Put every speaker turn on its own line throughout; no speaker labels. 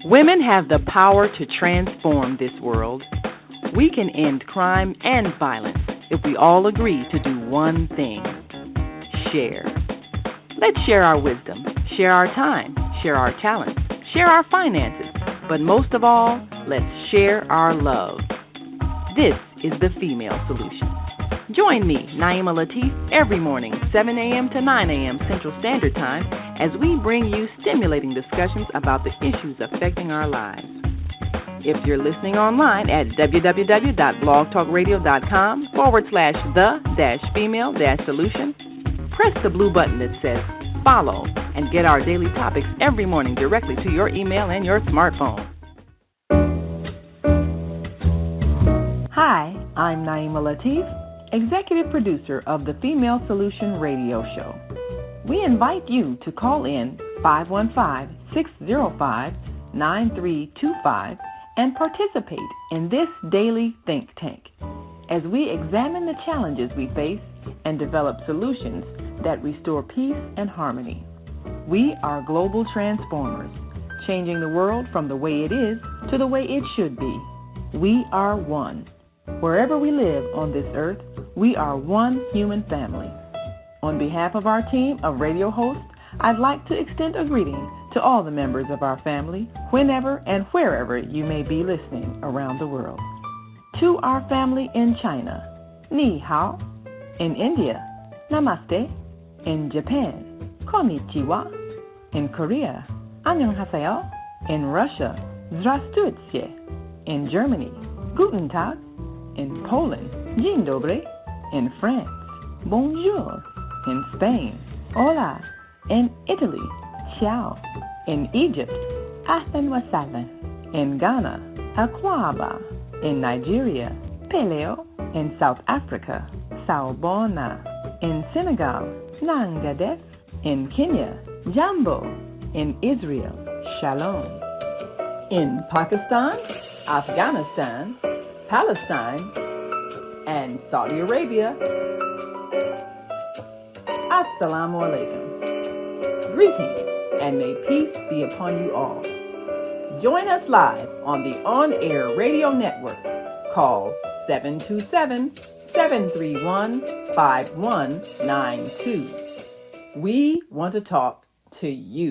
Women have the power to transform this world. We can end crime and violence if we all agree to do one thing: share. Let's share our wisdom, share our time, share our talents, share our finances, but most of all, let's share our love. This is the Female Solution. Join me, Naima Latif, every morning, 7 a.m. to 9 a.m. Central Standard Time, as we bring you stimulating discussions about the issues affecting our lives. If you're listening online at www.blogtalkradio.com/the-female-solution, press the blue button that says follow and get our daily topics every morning directly to your email and your smartphone. Hi, I'm Naima Latif, Executive Producer of the Female Solution Radio Show. We invite you to call in 515-605-9325 and participate in this daily think tank as we examine the challenges we face and develop solutions that restore peace and harmony. We are global transformers, changing the world from the way it is to the way it should be. We are one. Wherever we live on this earth, we are one human family. On behalf of our team of radio hosts, I'd like to extend a greeting to all the members of our family, whenever and wherever you may be listening around the world. To our family in China, Ni Hao. In India, Namaste. In Japan, Konnichiwa. In Korea, Annyeonghaseyo. In Russia, Здравствуйте. In Germany, Guten Tag. In Poland, Dzień dobry. In France, Bonjour. In Spain, Hola. In Italy, Ciao. In Egypt, Ahlan wa sahlan. In Ghana, Akwaba. In Nigeria, Peleo. In South Africa, Sawubona. In Senegal, Nangadef. In Kenya, Jambo. In Israel, Shalom. In Pakistan, Afghanistan, Palestine, and Saudi Arabia, Assalamu alaikum. Greetings, and may peace be upon you all. Join us live on the on-air radio network. Call 727-731-5192. We want to talk to you.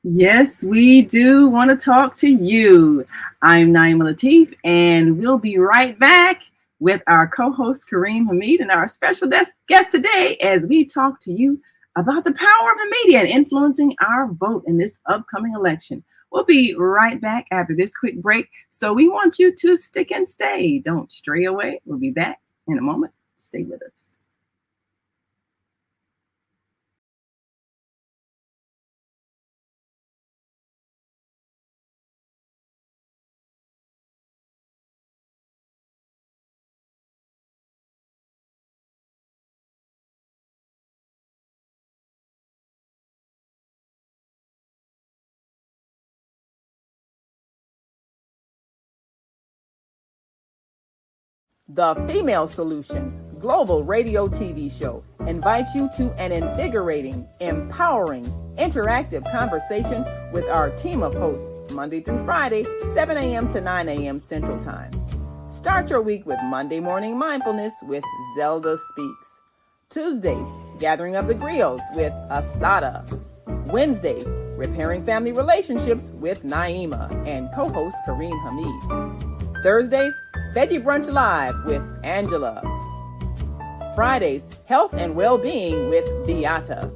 Yes, we do want to talk to you. I'm Naima Latif, and we'll be right back with our co-host Kareem Hamid and our special guest today as we talk to you about the power of the media and influencing our vote in this upcoming election. We'll be right back after this quick break, so we want you to stick and stay. Don't stray away. We'll be back in a moment. Stay with us.
The Female Solution Global Radio TV Show invites you to an invigorating, empowering, interactive conversation with our team of hosts Monday through Friday, 7 a.m. to 9 a.m. Central Time. Start your week with Monday Morning Mindfulness with Zelda Speaks. Tuesdays, Gathering of the Griots with Asada. Wednesdays, Repairing Family Relationships with Naima and co-host Kareem Hamid. Thursdays, Veggie Brunch Live with Angela. Fridays, Health and Well-Being with Beata.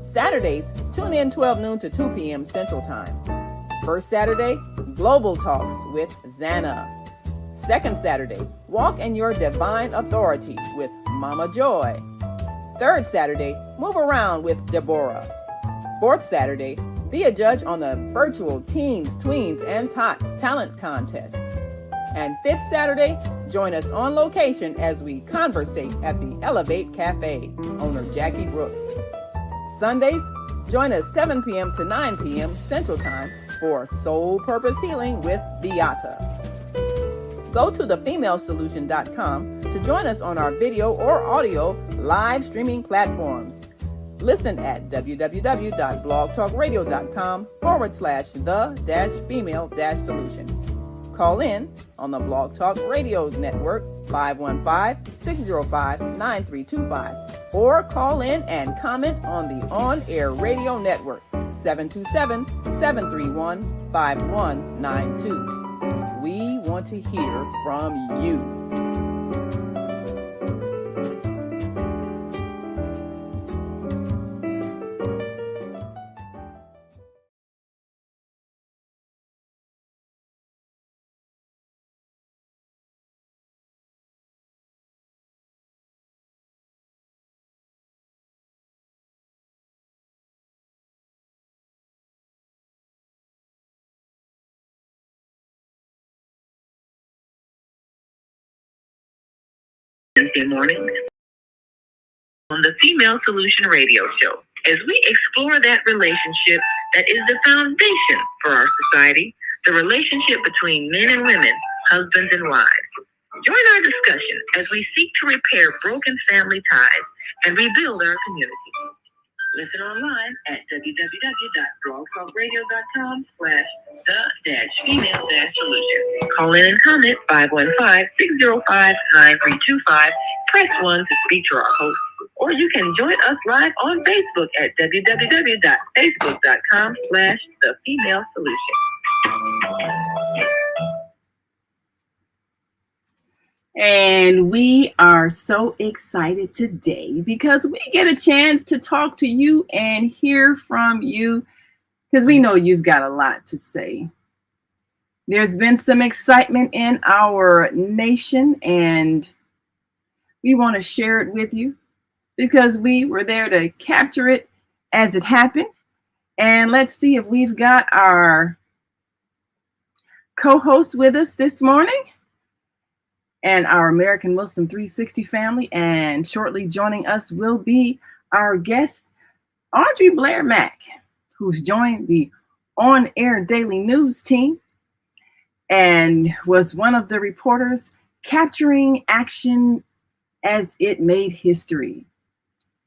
Saturdays, tune in 12 noon to 2 p.m. Central Time. First Saturday, Global Talks with Zana. Second Saturday, Walk in Your Divine Authority with Mama Joy. Third Saturday, Move Around with Deborah. Fourth Saturday, be a judge on the virtual Teens, Tweens, and Tots Talent Contest. And fifth Saturday, join us on location as we conversate at the Elevate Cafe, owner Jackie Brooks. Sundays, join us 7 p.m. to 9 p.m. Central Time for Soul Purpose Healing with Beata. Go to thefemalesolution.com to join us on our video or audio live streaming platforms. Listen at www.blogtalkradio.com/the-female-solution. Call in on the Blog Talk Radio Network 515-605-9325 or call in and comment on the On Air Radio Network 727-731-5192. We want to hear from you.
Wednesday morning on the Female Solution Radio Show, as we explore that relationship that is the foundation for our society, the relationship between men and women, husbands and wives. Join our discussion as we seek to repair broken family ties and rebuild our community. Listen online at www.blogtalkradio.com/the-female-solution. Call in and comment 515-605-9325. Press 1 to speak to our host, or you can join us live on Facebook at www.facebook.com/the-female-solution.
And we are so excited today because we get a chance to talk to you and hear from you because we know you've got a lot to say. There's been some excitement in our nation and we want to share it with you because we were there to capture it as it happened. And let's see if we've got our co-host with us this morning and our American Muslim 360 family. And shortly joining us will be our guest, Audrey Blair Mack, who's joined the On Air Daily News team and was one of the reporters capturing action as it made history.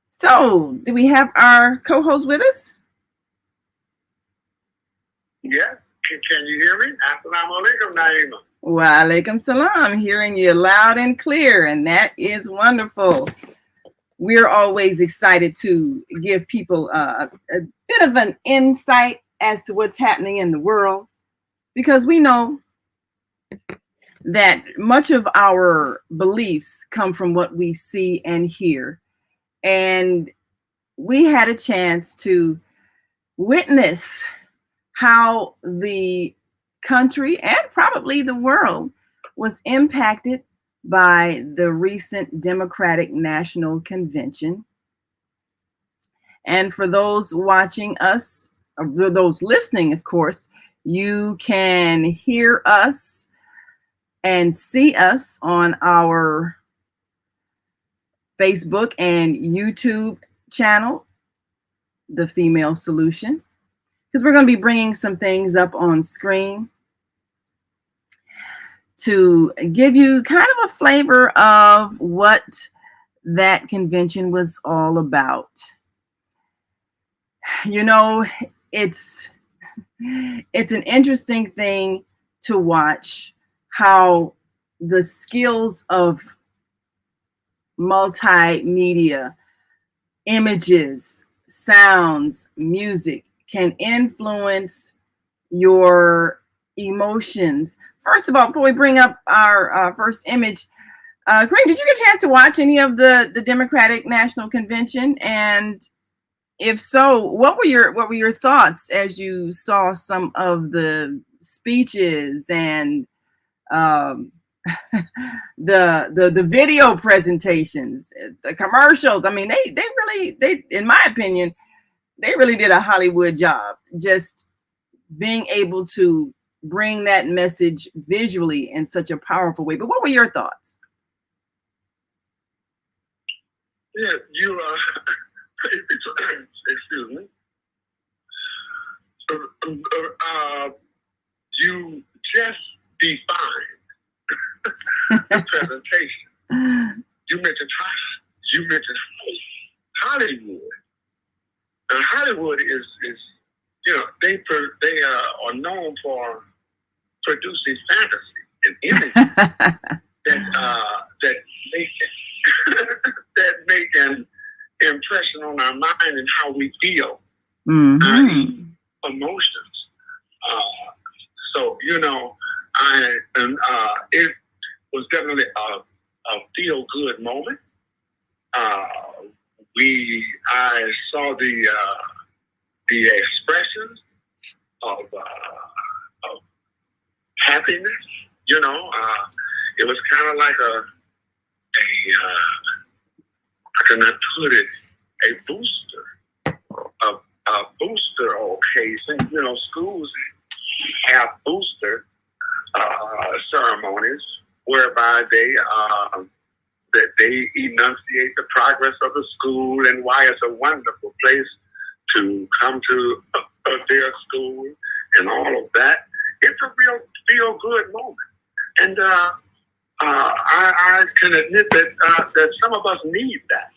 So, do we have our co-host with us?
Yeah. Can you hear me? Assalamu alaikum, Naima.
Wa alaikum salam. Hearing you loud and clear, and that is wonderful. We're always excited to give people a bit of an insight as to what's happening in the world, because we know that much of our beliefs come from what we see and hear. And we had a chance to witness how the country and probably the world was impacted by the recent Democratic National Convention. And for those watching us, or those listening, of course, you can hear us and see us on our Facebook and YouTube channel, The Female Solution, because we're going to be bringing some things up on screen to give you kind of a flavor of what that convention was all about. You know, it's an interesting thing to watch how the skills of multimedia, images, sounds, music can influence your emotions. First of all, before we bring up our first image, Kareem, did you get a chance to watch any of the Democratic National Convention? And if so, what were your thoughts as you saw some of the speeches and the video presentations, the commercials? I mean, they really, in my opinion, they really did a Hollywood job just being able to bring that message visually in such a powerful way. But what were your thoughts?
Yeah, you excuse me. You just defined transportation. You mentioned Hollywood. And Hollywood is they are known for producing fantasy and images that make an impression on our mind and how we feel, emotions. So it was definitely a feel good moment. I saw the expressions of happiness. It was kind of like I cannot put it, a booster occasion. Schools have booster ceremonies whereby they enunciate the progress of the school and why it's a wonderful place to come to their school and all of that. It's a real feel-good moment. And I can admit that some of us need that.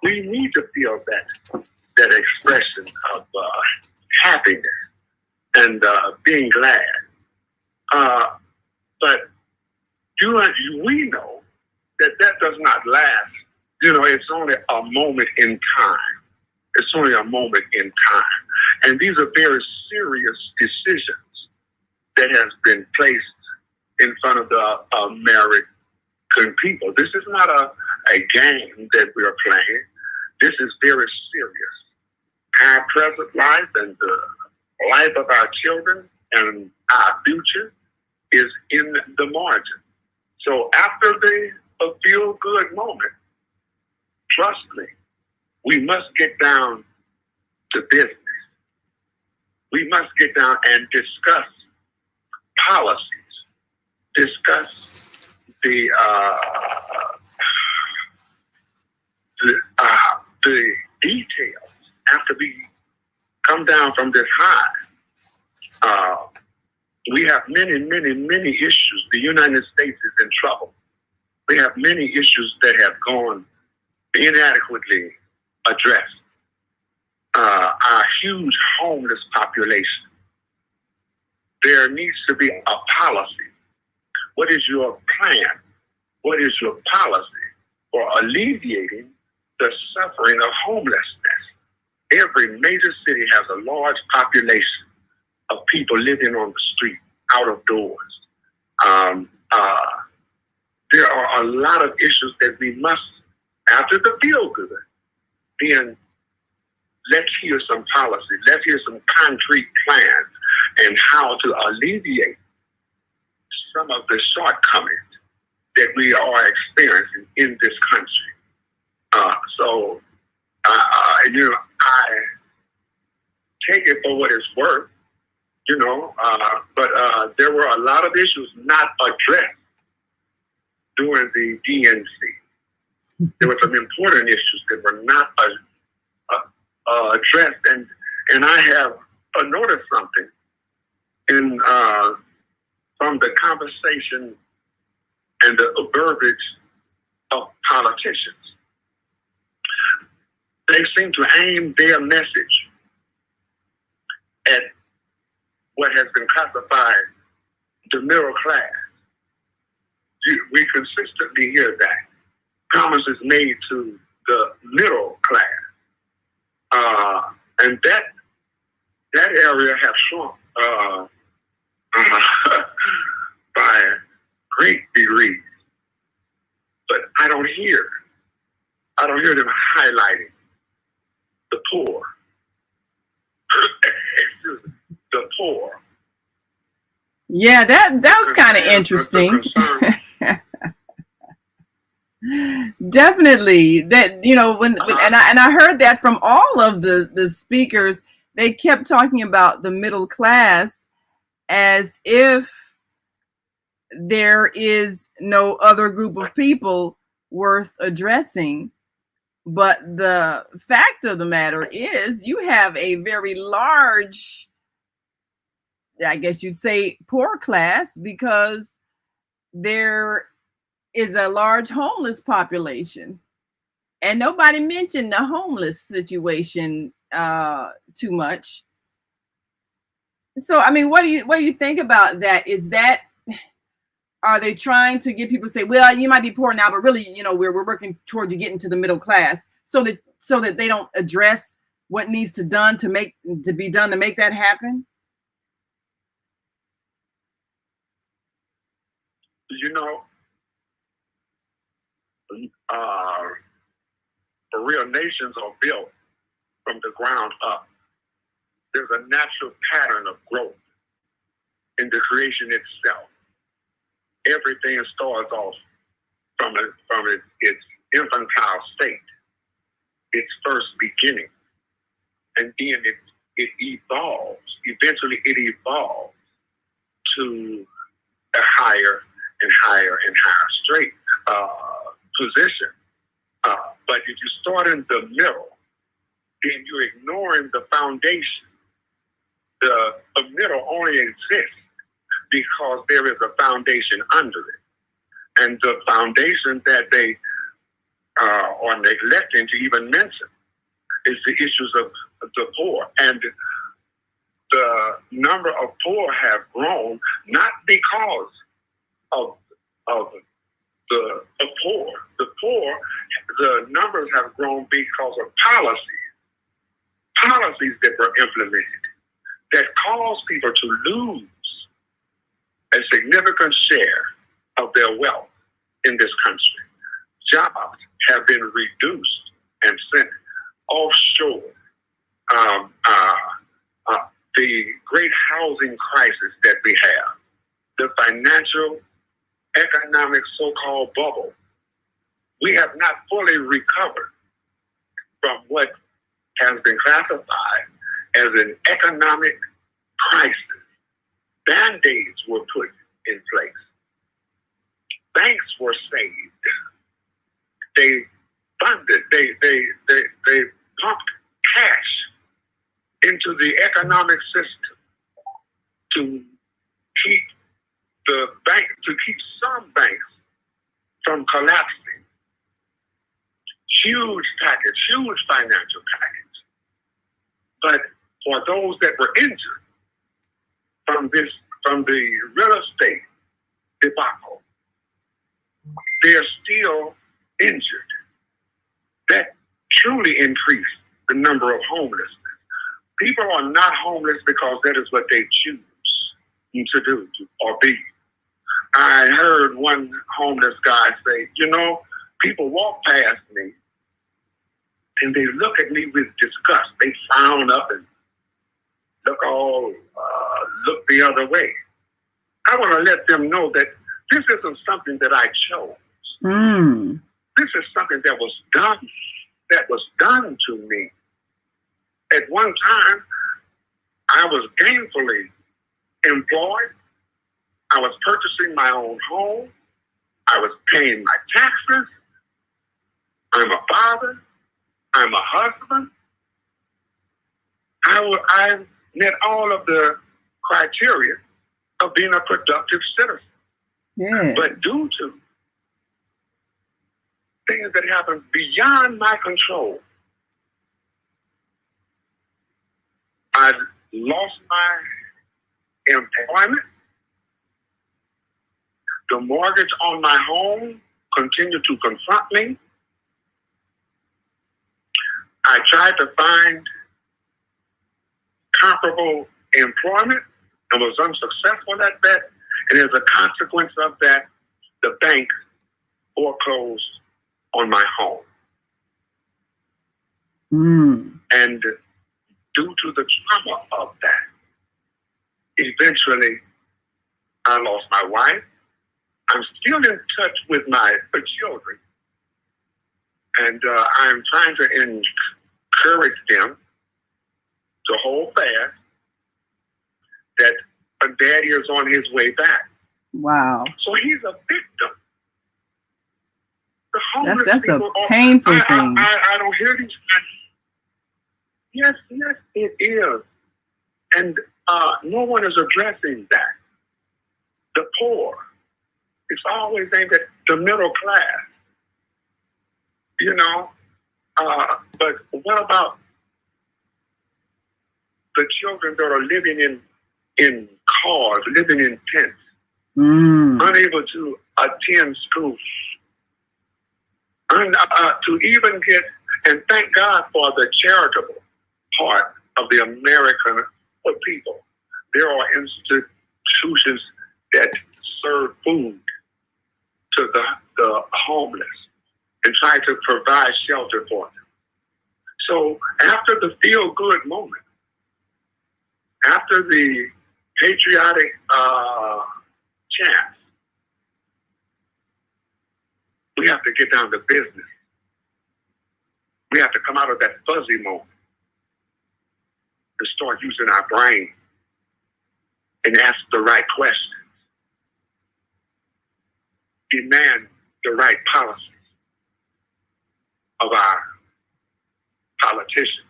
We need to feel that expression of happiness and being glad. But we know that does not last. It's only a moment in time. It's only a moment in time. And these are very serious decisions that has been placed in front of the American people. This is not a game that we're playing. This is very serious. Our present life and the life of our children and our future is in the margin. So after the feel-good moment, trust me, we must get down to business. We must get down and discuss policies, discuss the details after we come down from this high. We have many, many, many issues. The United States is in trouble. We have many issues that have gone inadequately addressed. Our huge homeless population. There needs to be a policy. What is your plan? What is your policy for alleviating the suffering of homelessness? Every major city has a large population of people living on the street, out of doors. There are a lot of issues that we must, after the feel good, then let's hear some policy. Let's hear some concrete plans and how to alleviate some of the shortcomings that we are experiencing in this country. So I take it for what it's worth, but there were a lot of issues not addressed during the DNC. There were some important issues that were not addressed, and I have noticed something in from the conversation and the verbiage of politicians. They seem to aim their message at what has been classified the middle class. We consistently hear that. Promises made to the middle class. And that area has shrunk by great degrees. But I don't hear them highlighting the poor. Excuse me, the poor.
Yeah, that was kind of interesting. Definitely, that when and I heard that from all of the speakers. They kept talking about the middle class as if there is no other group of people worth addressing. But the fact of the matter is, you have a very large, I guess you'd say, poor class, because there is a large homeless population. And nobody mentioned the homeless situation too much. So, I mean, what do you think about that? Are they trying to get people to say, well, you might be poor now, but really, we're working towards you getting to the middle class, so that they don't address what needs to be done to make that happen?
Real nations are built from the ground up. There's a natural pattern of growth in the creation itself. Everything starts off from its infantile state, its first beginning, and then it evolves. Eventually, it evolves to a higher and higher and higher position. But if you start in the middle, then you're ignoring the foundation. The middle only exists because there is a foundation under it. And the foundation that they are neglecting to even mention is the issues of the poor. And the number of poor have grown not because of the poor. The numbers have grown because of policies that were implemented that caused people to lose a significant share of their wealth in this country. Jobs have been reduced and sent offshore. The great housing crisis that we have, the financial, economic so-called bubble, we have not fully recovered from what has been classified as an economic crisis. Band-aids were put in place. Banks were saved. They funded, they pumped cash into the economic system to keep some banks from collapsing. Huge financial package. But for those that were injured from the real estate debacle, they're still injured. That truly increased the number of homelessness. People are not homeless because that is what they choose to do or be. I heard one homeless guy say, people walk past me and they look at me with disgust. They frown up and look the other way. I want to let them know that this isn't something that I chose. This is something that was done to me. At one time, I was gainfully employed. I was purchasing my own home. I was paying my taxes. I'm a father. I'm a husband. I met all of the criteria of being a productive citizen.
Yes.
But due to things that happened beyond my control, I lost my employment. The mortgage on my home continued to confront me. I tried to find comparable employment and was unsuccessful at that. And as a consequence of that, the bank foreclosed on my home. And due to the trauma of that, eventually I lost my wife. I'm still in touch with my children. And I'm trying to encourage them to hold fast that a daddy is on his way back.
Wow.
So he's a victim. The homeless
that's a
people
painful thing.
I don't hear these. Yes, it is. And no one is addressing that. The poor. It's always aimed at the middle class, you know. But what about the children that are living in cars, living in tents, unable to attend school, to even get, and thank God for the charitable part of the American people. There are institutions that serve food to the homeless and try to provide shelter for them. So after the feel-good moment, after the patriotic chant, we have to get down to business. We have to come out of that fuzzy moment and start using our brain and ask the right questions, demand the right policies of our politicians.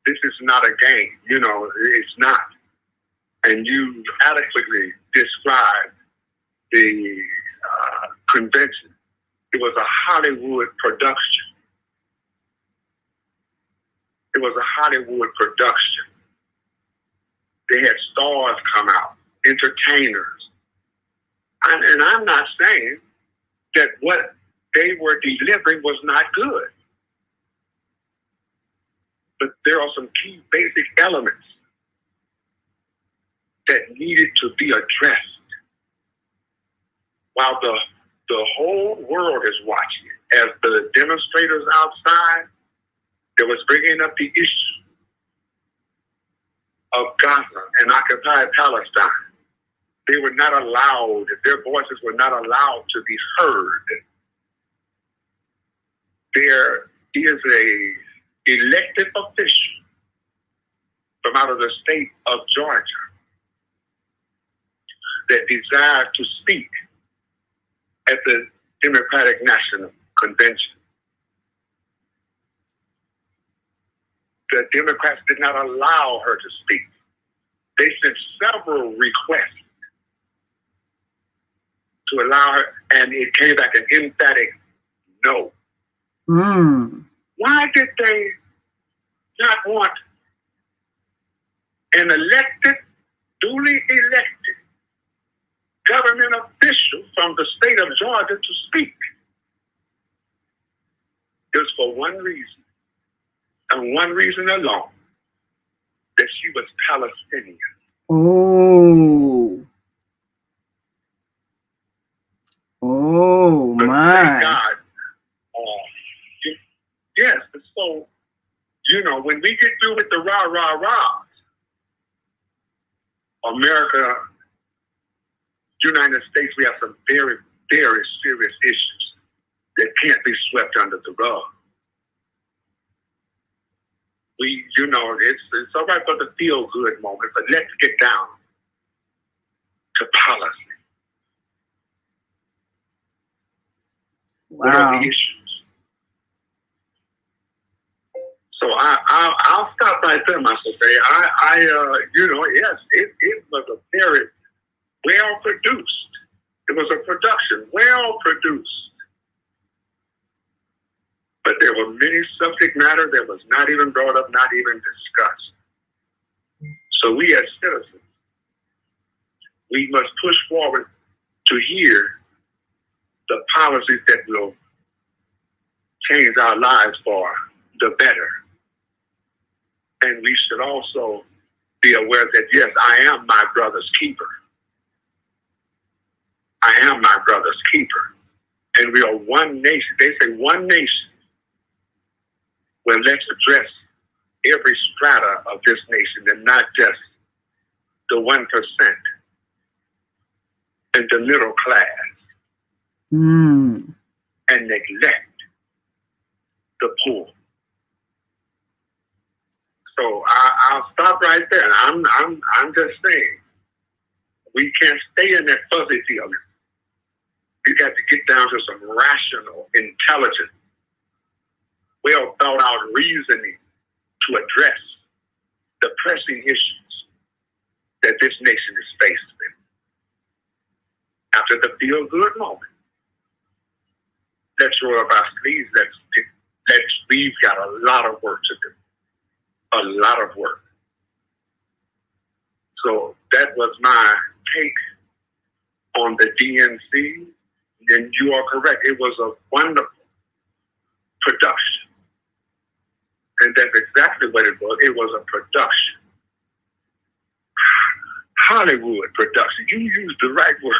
This is not a game, you know, it's not. And you adequately described the convention. It was a Hollywood production. It was a Hollywood production. They had stars come out, entertainers. And I'm not saying that what they were delivering was not good. But there are some key basic elements that needed to be addressed while the whole world is watching it. As the demonstrators outside, they was bringing up the issue of Gaza and occupied Palestine. They were not allowed, their voices were not allowed to be heard. There is a elected official from out of the state of Georgia that desired to speak at the Democratic National Convention. The Democrats did not allow her to speak. They sent several requests to allow her, and it came back an emphatic no. Why did they not want an elected, duly elected government official from the state of Georgia to speak? It was for one reason, and one reason alone, that she was Palestinian.
Oh,
but
my.
Thank God. Yes, so, you know, when we get through with the rah-rah-rahs, America, United States, we have some very, very serious issues that can't be swept under the rug. We, you know, it's all right for the feel-good moment, but let's get down to policy.
Wow.
What are the issues? So I'll stop right there, Master Faye. You know, yes, it was a very well produced. It was a production, well produced. But there were many subject matter that was not even brought up, not even discussed. So we as citizens, we must push forward to hear the policies that will change our lives for the better. And we should also be aware that, yes, I am my brother's keeper. I am my brother's keeper. And we are one nation. They say one nation. Well, let's address every strata of this nation and not just the 1% and the middle class. And neglect the poor. So I'll stop right there. I'm just saying, we can't stay in that fuzzy feeling. You got to get down to some rational, intelligent, well thought out reasoning to address the pressing issues that this nation is faced with. after the feel-good moment, let's roll up our sleeves. We've got a lot of work to do. A lot of work. So that was my take on the DNC. And you are correct. It was a wonderful production. And that's exactly what it was. It was a production. Hollywood production. You used the right word.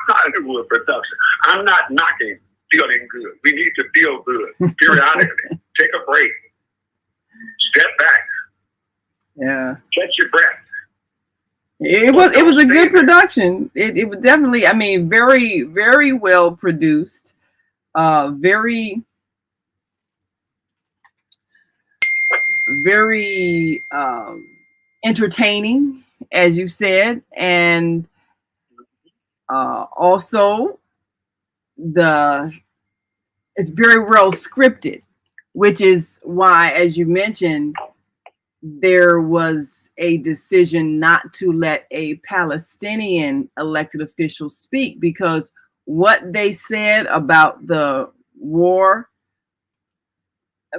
Hollywood production. I'm not knocking feeling good. We need to feel good periodically. Take a break. Step back.
Yeah.
Catch your breath.
It was a good production. It was definitely, I mean, very, very well produced. Very entertaining, as you said, and also it's very well scripted, which is why, as you mentioned, there was a decision not to let a Palestinian elected official speak, because what they said about the war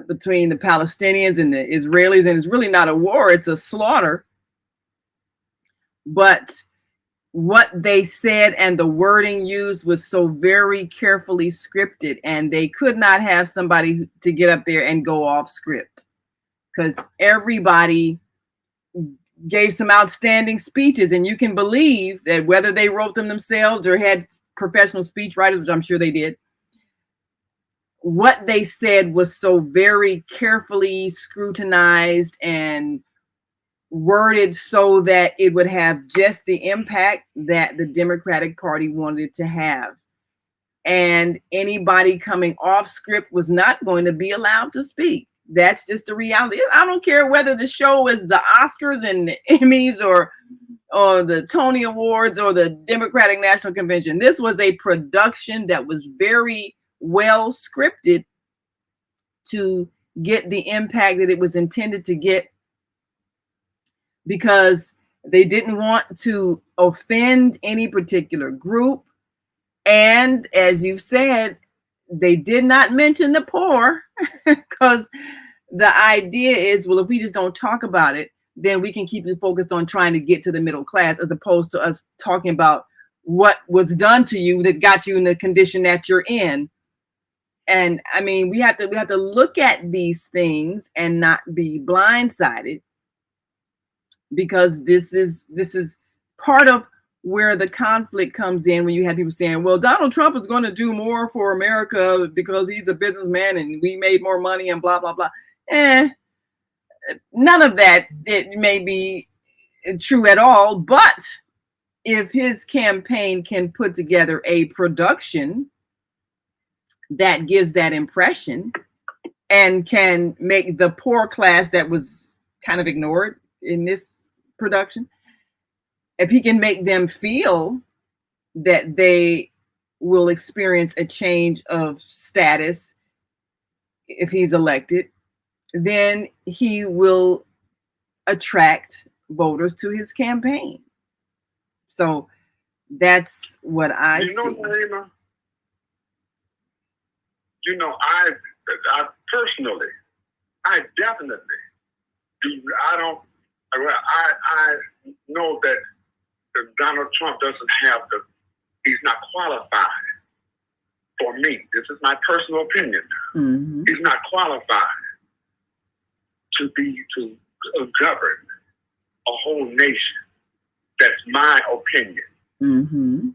between the Palestinians and the Israelis, and it's really not a war, it's a slaughter. But what they said and the wording used was so very carefully scripted, and they could not have somebody to get up there and go off script, because everybody gave some outstanding speeches, and you can believe that whether they wrote them themselves or had professional speech writers, which I'm sure they did, what they said was so very carefully scrutinized and worded so that it would have just the impact that the Democratic Party wanted it to have. And anybody coming off script was not going to be allowed to speak. That's just the reality. I don't care whether the show is the Oscars and the Emmys or the Tony Awards or the Democratic National Convention. This was a production that was very well scripted to get the impact that it was intended to get, because they didn't want to offend any particular group. And as you've said, they did not mention the poor, because the idea is, well, if we just don't talk about it, then we can keep you focused on trying to get to the middle class, as opposed to us talking about what was done to you that got you in the condition that you're in. And I mean, we have to look at these things and not be blindsided, because this is part of where the conflict comes in, when you have people saying, well, Donald Trump is going to do more for America because he's a businessman and we made more money and blah, blah, blah. None of that, it may be true at all. But if his campaign can put together a production that gives that impression and can make the poor class that was kind of ignored in this production, if he can make them feel that they will experience a change of status if he's elected, then he will attract voters to his campaign. So that's what I see.
Naima, I personally, I definitely do. I know that Donald Trump doesn't have he's not qualified for me. This is my personal opinion. Mm-hmm. He's not qualified to govern a whole nation. That's my opinion. Mm-hmm.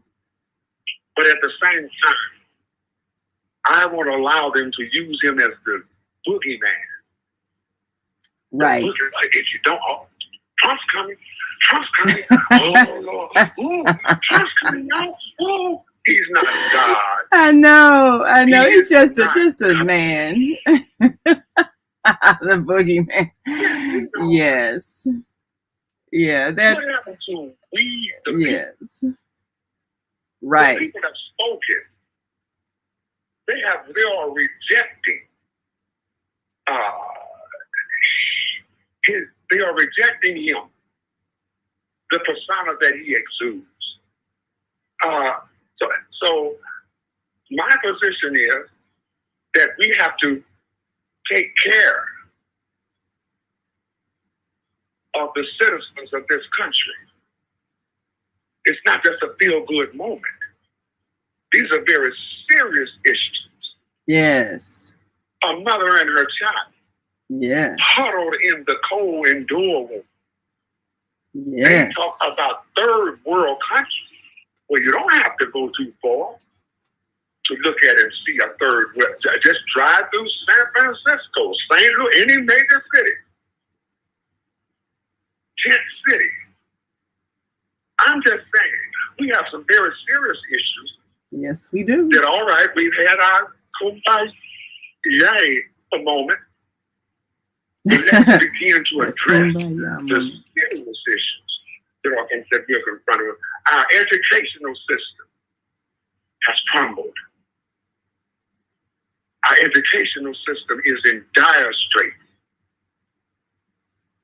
But at the same time, I want to allow them to use him as the boogeyman.
Right.
If you don't, Trump's coming. Oh, Lord. Ooh, Trump's coming out. Ooh. He's not God.
I know. He's just a man. The boogeyman. Yes. Yeah. That.
What happened to we, the people?
Yes. Right.
The people have spoken. They are rejecting they are rejecting him, the persona that he exudes. So So my position is that we have to take care of the citizens of this country. It's not just a feel-good moment. These are very serious issues.
Yes.
A mother and her child
Yes.
huddled in the cold indoor room.
Yes.
They talk about third world countries where you don't have to go too far to look at and see a third world. Just drive through San Francisco, St. Louis, any major city. Tent City. I'm just saying, we have some very serious issues.
Yes, we do.
That all right, we've had our kumbaya moment. But let's begin to address the serious issues that we're confronted with. Our educational system has crumbled. Our educational system is in dire straits.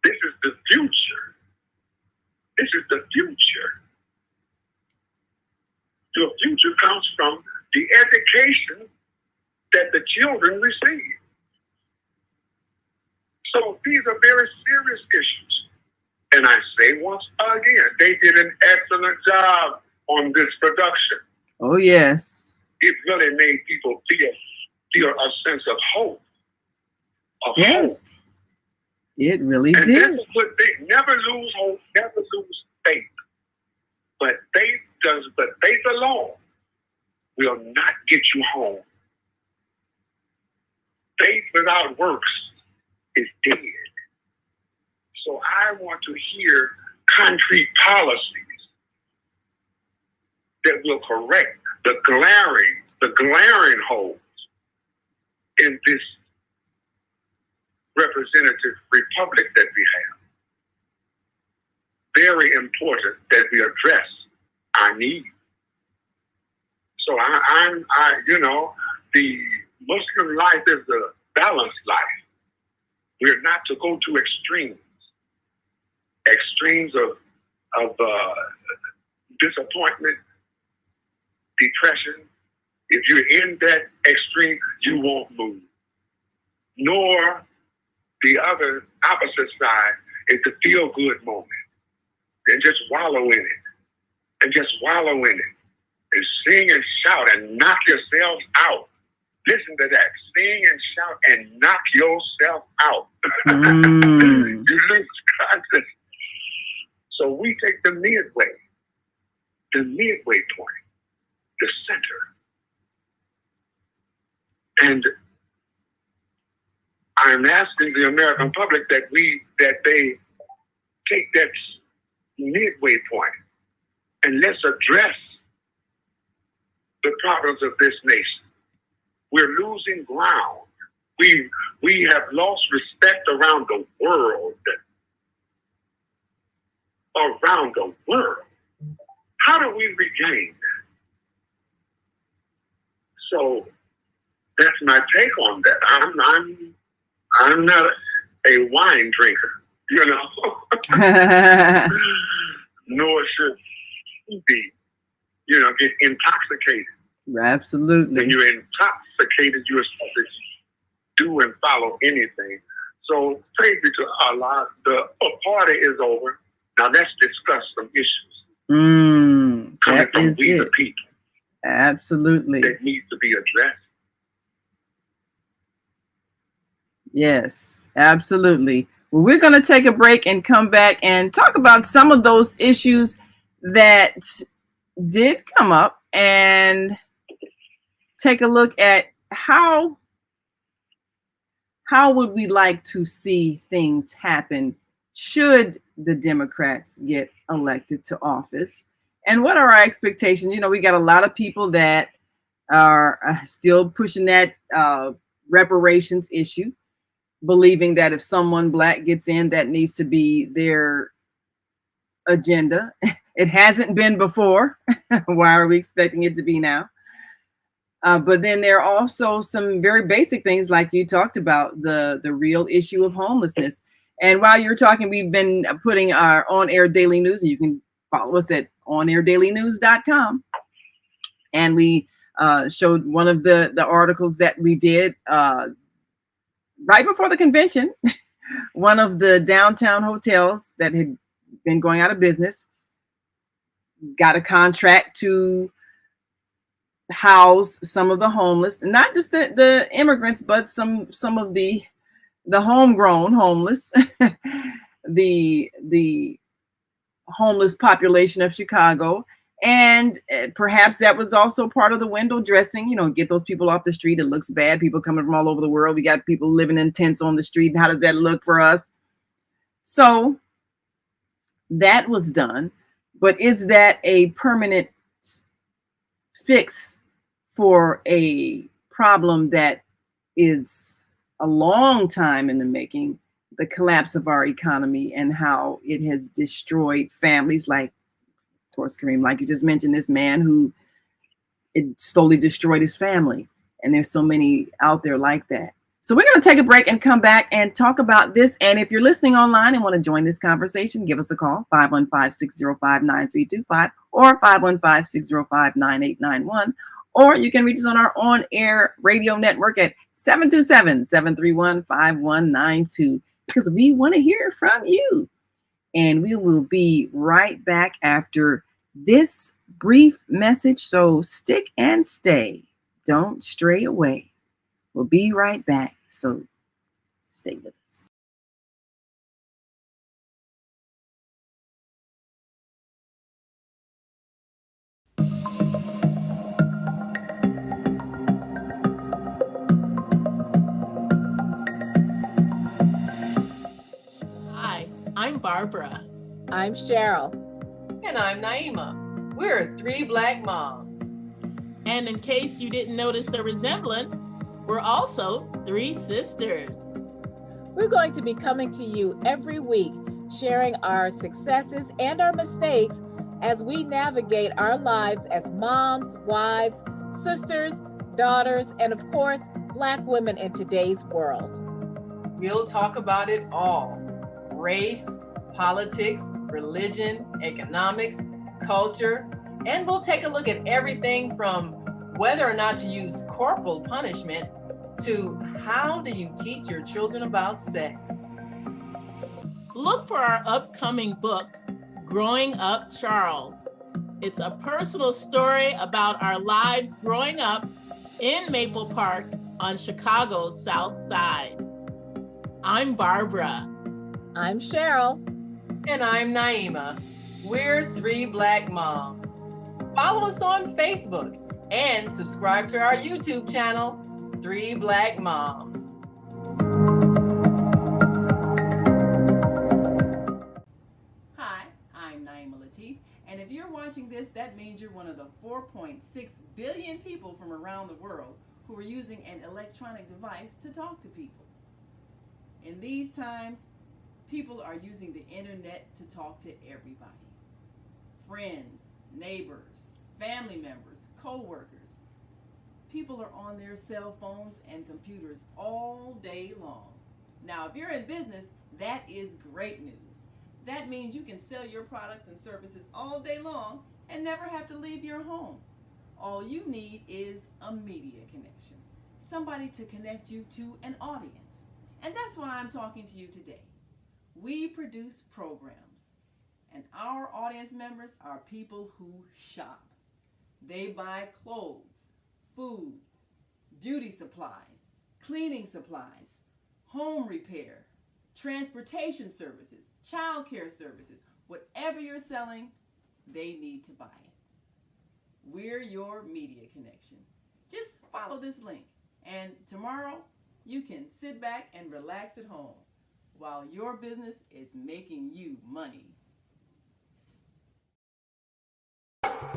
This is the future. This is the future. The future comes from the education that the children receive. So these are very serious issues. And I say once again, they did an excellent job on this production.
Oh, yes.
It really made people feel a sense of hope.
Yes. It really
And
did.
that's a good thing. Never lose hope, never lose faith. But faith alone will not get you home. Faith without works is dead. So I want to hear concrete policies that will correct the glaring holes in this representative republic that we have. Very important that we address our needs. So the Muslim life is a balanced life. We're not to go to extremes of disappointment, depression. If you're in that extreme, you won't move. Nor the other opposite side is the feel-good moment. And just wallow in it. And just wallow in it. And sing and shout and knock yourselves out. Listen to that. Sing and shout and knock yourself out. You lose consciousness. So we take the midway point, the center. And I'm asking the American public that they take that midway point and let's address the problems of this nation. We're losing ground. We have lost respect around the world. Around the world. How do we regain that? So that's my take on that. I'm not a wine drinker, you know. Nor should he be, get intoxicated.
Absolutely.
When you're intoxicated, you're supposed to do and follow anything. So praise be to Allah. The party is over. Now let's discuss some issues coming from the people.
Absolutely.
That need to be addressed.
Yes, absolutely. Well, we're going to take a break and come back and talk about some of those issues that did come up and take a look at how would we like to see things happen should the Democrats get elected to office, and what are our expectations? We got a lot of people that are still pushing that reparations issue, believing that if someone Black gets in, that needs to be their agenda. It hasn't been before. Why are we expecting it to be now? But then there are also some very basic things like you talked about, the real issue of homelessness. And while you're talking, we've been putting our on-air daily news, and you can follow us at onair.dailynews.com. And we showed one of the articles that we did right before the convention. One of the downtown hotels that had been going out of business got a contract to house some of the homeless, and not just the immigrants, but some of the homegrown homeless, the homeless population of Chicago. And perhaps that was also part of the window dressing, get those people off the street. It looks bad. People coming from all over the world. We got people living in tents on the street. How does that look for us? So that was done. But is that a permanent fix for a problem that is a long time in the making? The collapse of our economy and how it has destroyed families, like, of course, Kareem, like you just mentioned, this man who it slowly destroyed his family. And there's so many out there like that. So we're going to take a break and come back and talk about this. And if you're listening online and want to join this conversation, give us a call, 515-605-9325 or 515-605-9891. Or you can reach us on our on-air radio network at 727-731-5192, because we want to hear from you. And we will be right back after this brief message. So stick and stay. Don't stray away. We'll be right back. So stay with us.
Hi, I'm Barbara.
I'm Cheryl.
And I'm Naima. We're three Black moms.
And in case you didn't notice the resemblance, we're also three sisters.
We're going to be coming to you every week, sharing our successes and our mistakes as we navigate our lives as moms, wives, sisters, daughters, and of course, Black women in today's world.
We'll talk about it all: race, politics, religion, economics, culture, and we'll take a look at everything from whether or not to use corporal punishment to how do you teach your children about sex.
Look for our upcoming book, Growing Up Charles. It's a personal story about our lives growing up in Maple Park on Chicago's South Side. I'm Barbara.
I'm Cheryl.
And I'm Naima. We're three Black moms. Follow us on Facebook and subscribe to our YouTube channel, Three Black Moms. Hi, I'm Naima Latif, and if you're watching this, that means you're one of the 4.6 billion people from around the world who are using an electronic device to talk to people. In these times, people are using the internet to talk to everybody. Friends, neighbors, family members, co-workers. People are on their cell phones and computers all day long. Now, if you're in business, that is great news. That means you can sell your products and services all day long and never have to leave your home. All you need is a media connection, somebody to connect you to an audience. And that's why I'm talking to you today. We produce programs, and our audience members are people who shop. They buy clothes, food, beauty supplies, cleaning supplies, home repair, transportation services, child care services. Whatever you're selling, they need to buy it. We're your media connection. Just follow this link, and tomorrow you can sit back and relax at home while your business is making you money.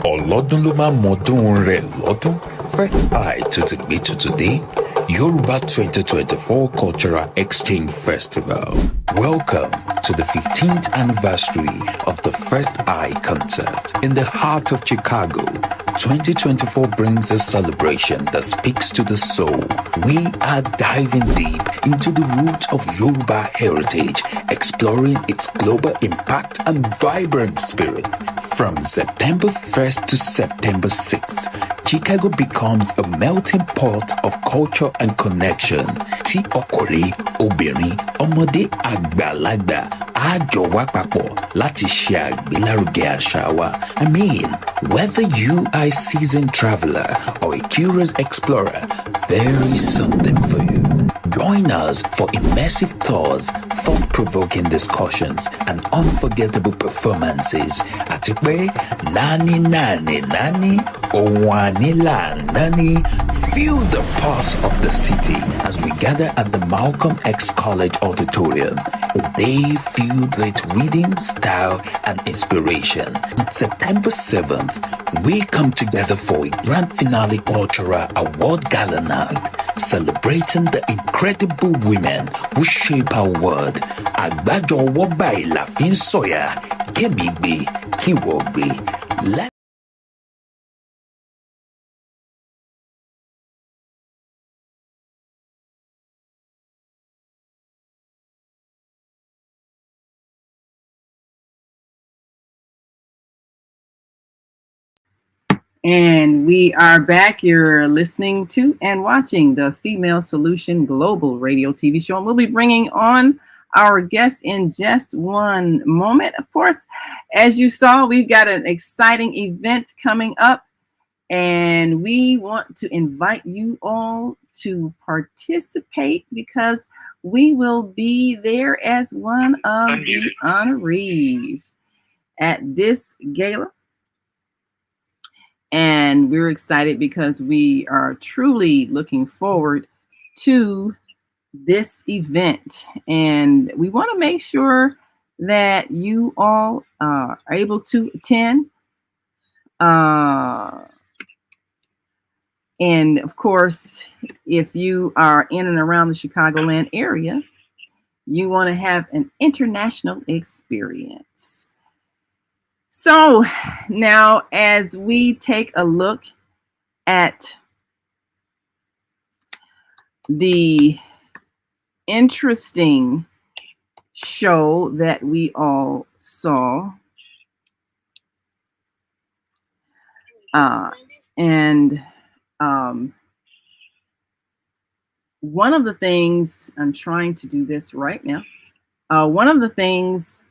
Ọlọ́dún ló máa mọdún rẹ̀ lọ́dún. First Eye to the Gbé to today, Yoruba 2024 Cultural Exchange Festival. Welcome to the 15th anniversary of the First Eye concert in the heart of Chicago, 2024 brings a celebration that speaks to the soul. We are diving deep into the roots of Yoruba heritage, exploring its global impact and vibrant spirit. From September 1st to September 6th, Chicago becomes a melting pot of culture and connection. Tí ọkùnrin, obìnrin, ọmọdé, àgbàlagbà á jọ wá papọ̀ láti ṣe àgbélárugẹ àṣà wa. I mean, whether you are a seasoned traveler or a curious explorer, there is something for you. Join us for immersive tours, thought-provoking discussions, and unforgettable performances. Àti pé nani nani. Feel the pulse of the city as we gather at the Malcolm X College Auditorium. A day filled with reading, style, and inspiration. On September 7th, we come together for a grand finale cultural award gala night, celebrating the incredible women who shape our world. Àgbájọ ọwọ́ báyìí la fi ń sọ̀yà, kémi gbé, kíwọ gbé.
And we are back. You're listening to and watching the Female Solution Global Radio TV show. And we'll be bringing on our guest in just one moment. Of course, as you saw, we've got an exciting event coming up, and we want to invite you all to participate because we will be there as one of the honorees at this gala. And we're excited because we are truly looking forward to this event. And we want to make sure that you all are able to attend. And of course, if you are in and around the Chicagoland area, you want to have an international experience. So now, as we take a look at the interesting show that we all saw, and one of the things, I'm trying to do this right now. One of the things,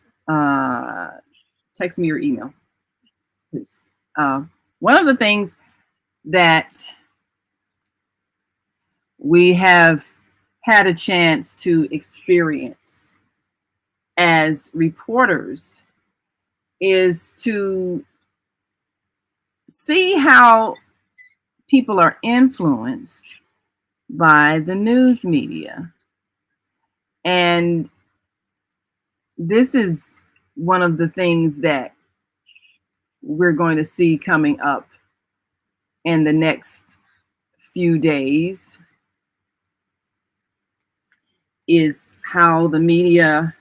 text me your email, please. One of the things that we have had a chance to experience as reporters is to see how people are influenced by the news media. And this is one of the things that we're going to see coming up in the next few days, is how the media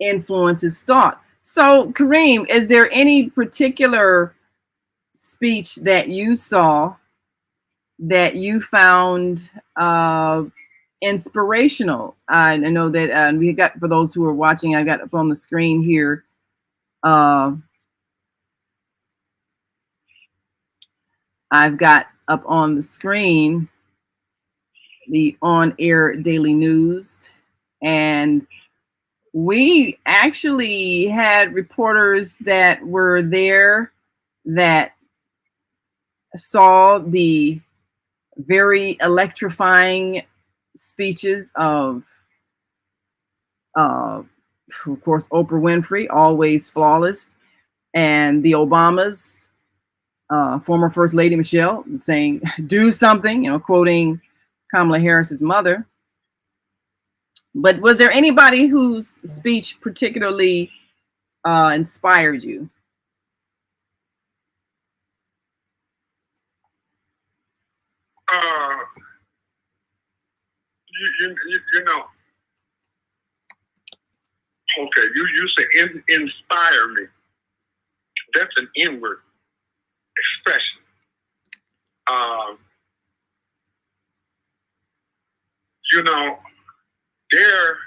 influences thought. So, Kareem, is there any particular speech that you saw that you found inspirational? I know that we got, for those who are watching, I got up on the screen here. I've got up on the screen the on-air daily news, and we actually had reporters that were there that saw the very electrifying speeches of course, Oprah Winfrey, always flawless, and the Obamas, former First Lady Michelle, saying, do something, quoting Kamala Harris's mother. But was there anybody whose speech particularly inspired you?
You know, okay, you say inspire me. That's an inward expression. You know, there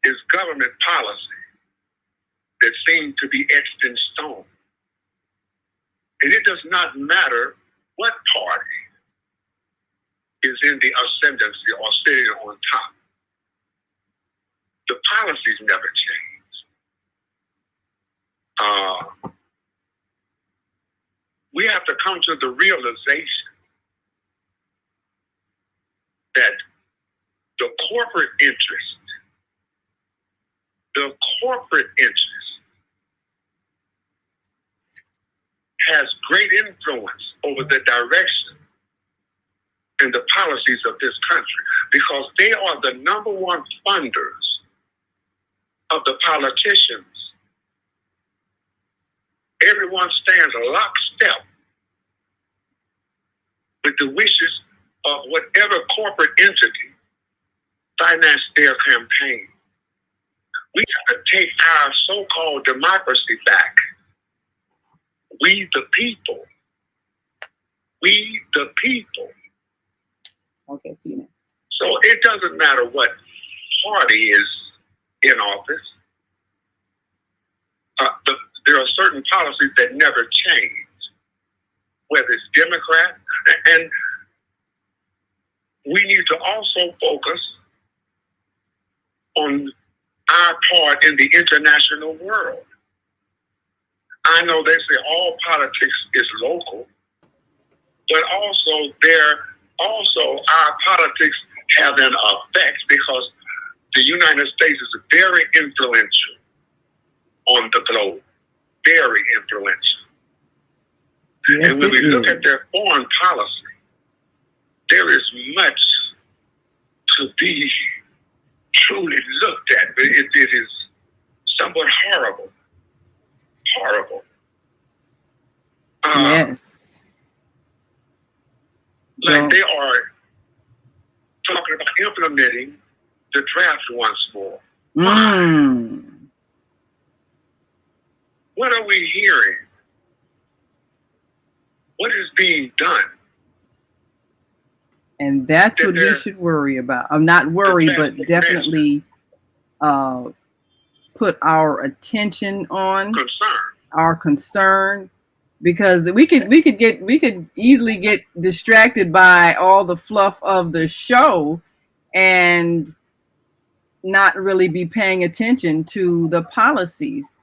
is government policy that seems to be etched in stone. And it does not matter what party is in the ascendancy or sitting on top. The policies never change. We have to come to the realization that the corporate interest has great influence over the direction and the policies of this country, because they are the number one funders of the politicians. Everyone stands lockstep with the wishes of whatever corporate entity financed their campaign. We have to take our so-called democracy back. We the people. We the people.
Okay, see you now.
So it doesn't matter what party is in office. There are certain policies that never change, whether it's Democrat, and we need to also focus on our part in the international world. I know they say all politics is local, but also our politics have an effect, because the United States is very influential on the globe, very influential.
Yes,
and when we look
is.
at their foreign policy, there is much to be truly looked at. It is somewhat horrible. Horrible.
Yes.
Like
Well,
they are talking about implementing the draft once more. What are we hearing? What is being done?
And that's
That
what we
they're-
should worry about. I'm not worry, but
Domestic
definitely put our attention on,
Concern.
our concern, because we could easily get distracted by all the fluff of the show and not really be paying attention to the policies.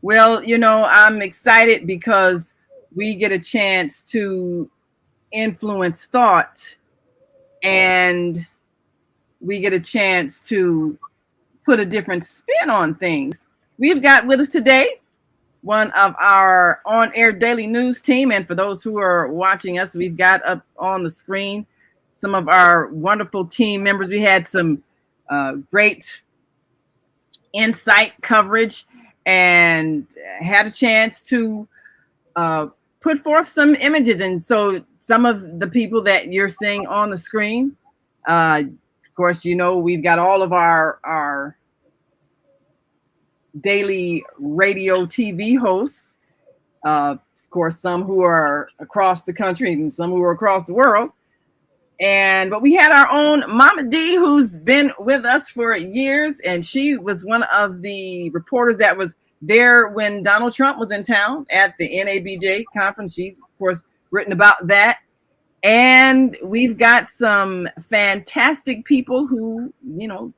Well, you know, I'm excited because we get a chance to influence thought, and we get a chance to put a different spin on things. We've got with us today one of our on-air daily news team, and for those who are watching us, we've got up on the screen some of our wonderful team members. We had some great insight coverage and had a chance to put forth some images. And so some of the people that you're seeing on the screen, of course, you know, we've got all of our daily radio TV hosts, of course, some who are across the country and some who are across the world. But we had our own Mama D, who's been with us for years, and she was one of the reporters that was there when Donald Trump was in town at the NABJ conference. She's, of course, written about that. And we've got some fantastic people who, you know,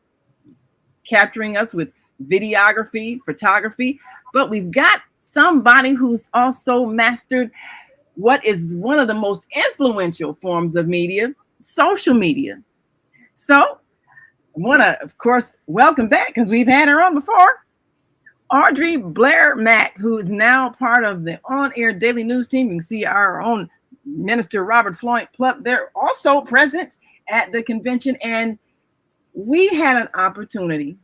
capturing us with videography, photography, but we've got somebody who's also mastered what is one of the most influential forms of media, social media. So I want to, of course, welcome back, because we've had her on before, Audrey Blair Mack, who is now part of the on-air daily news team. You can see our own Minister Robert Floyd Plupp. They're also present at the convention, and we had an opportunity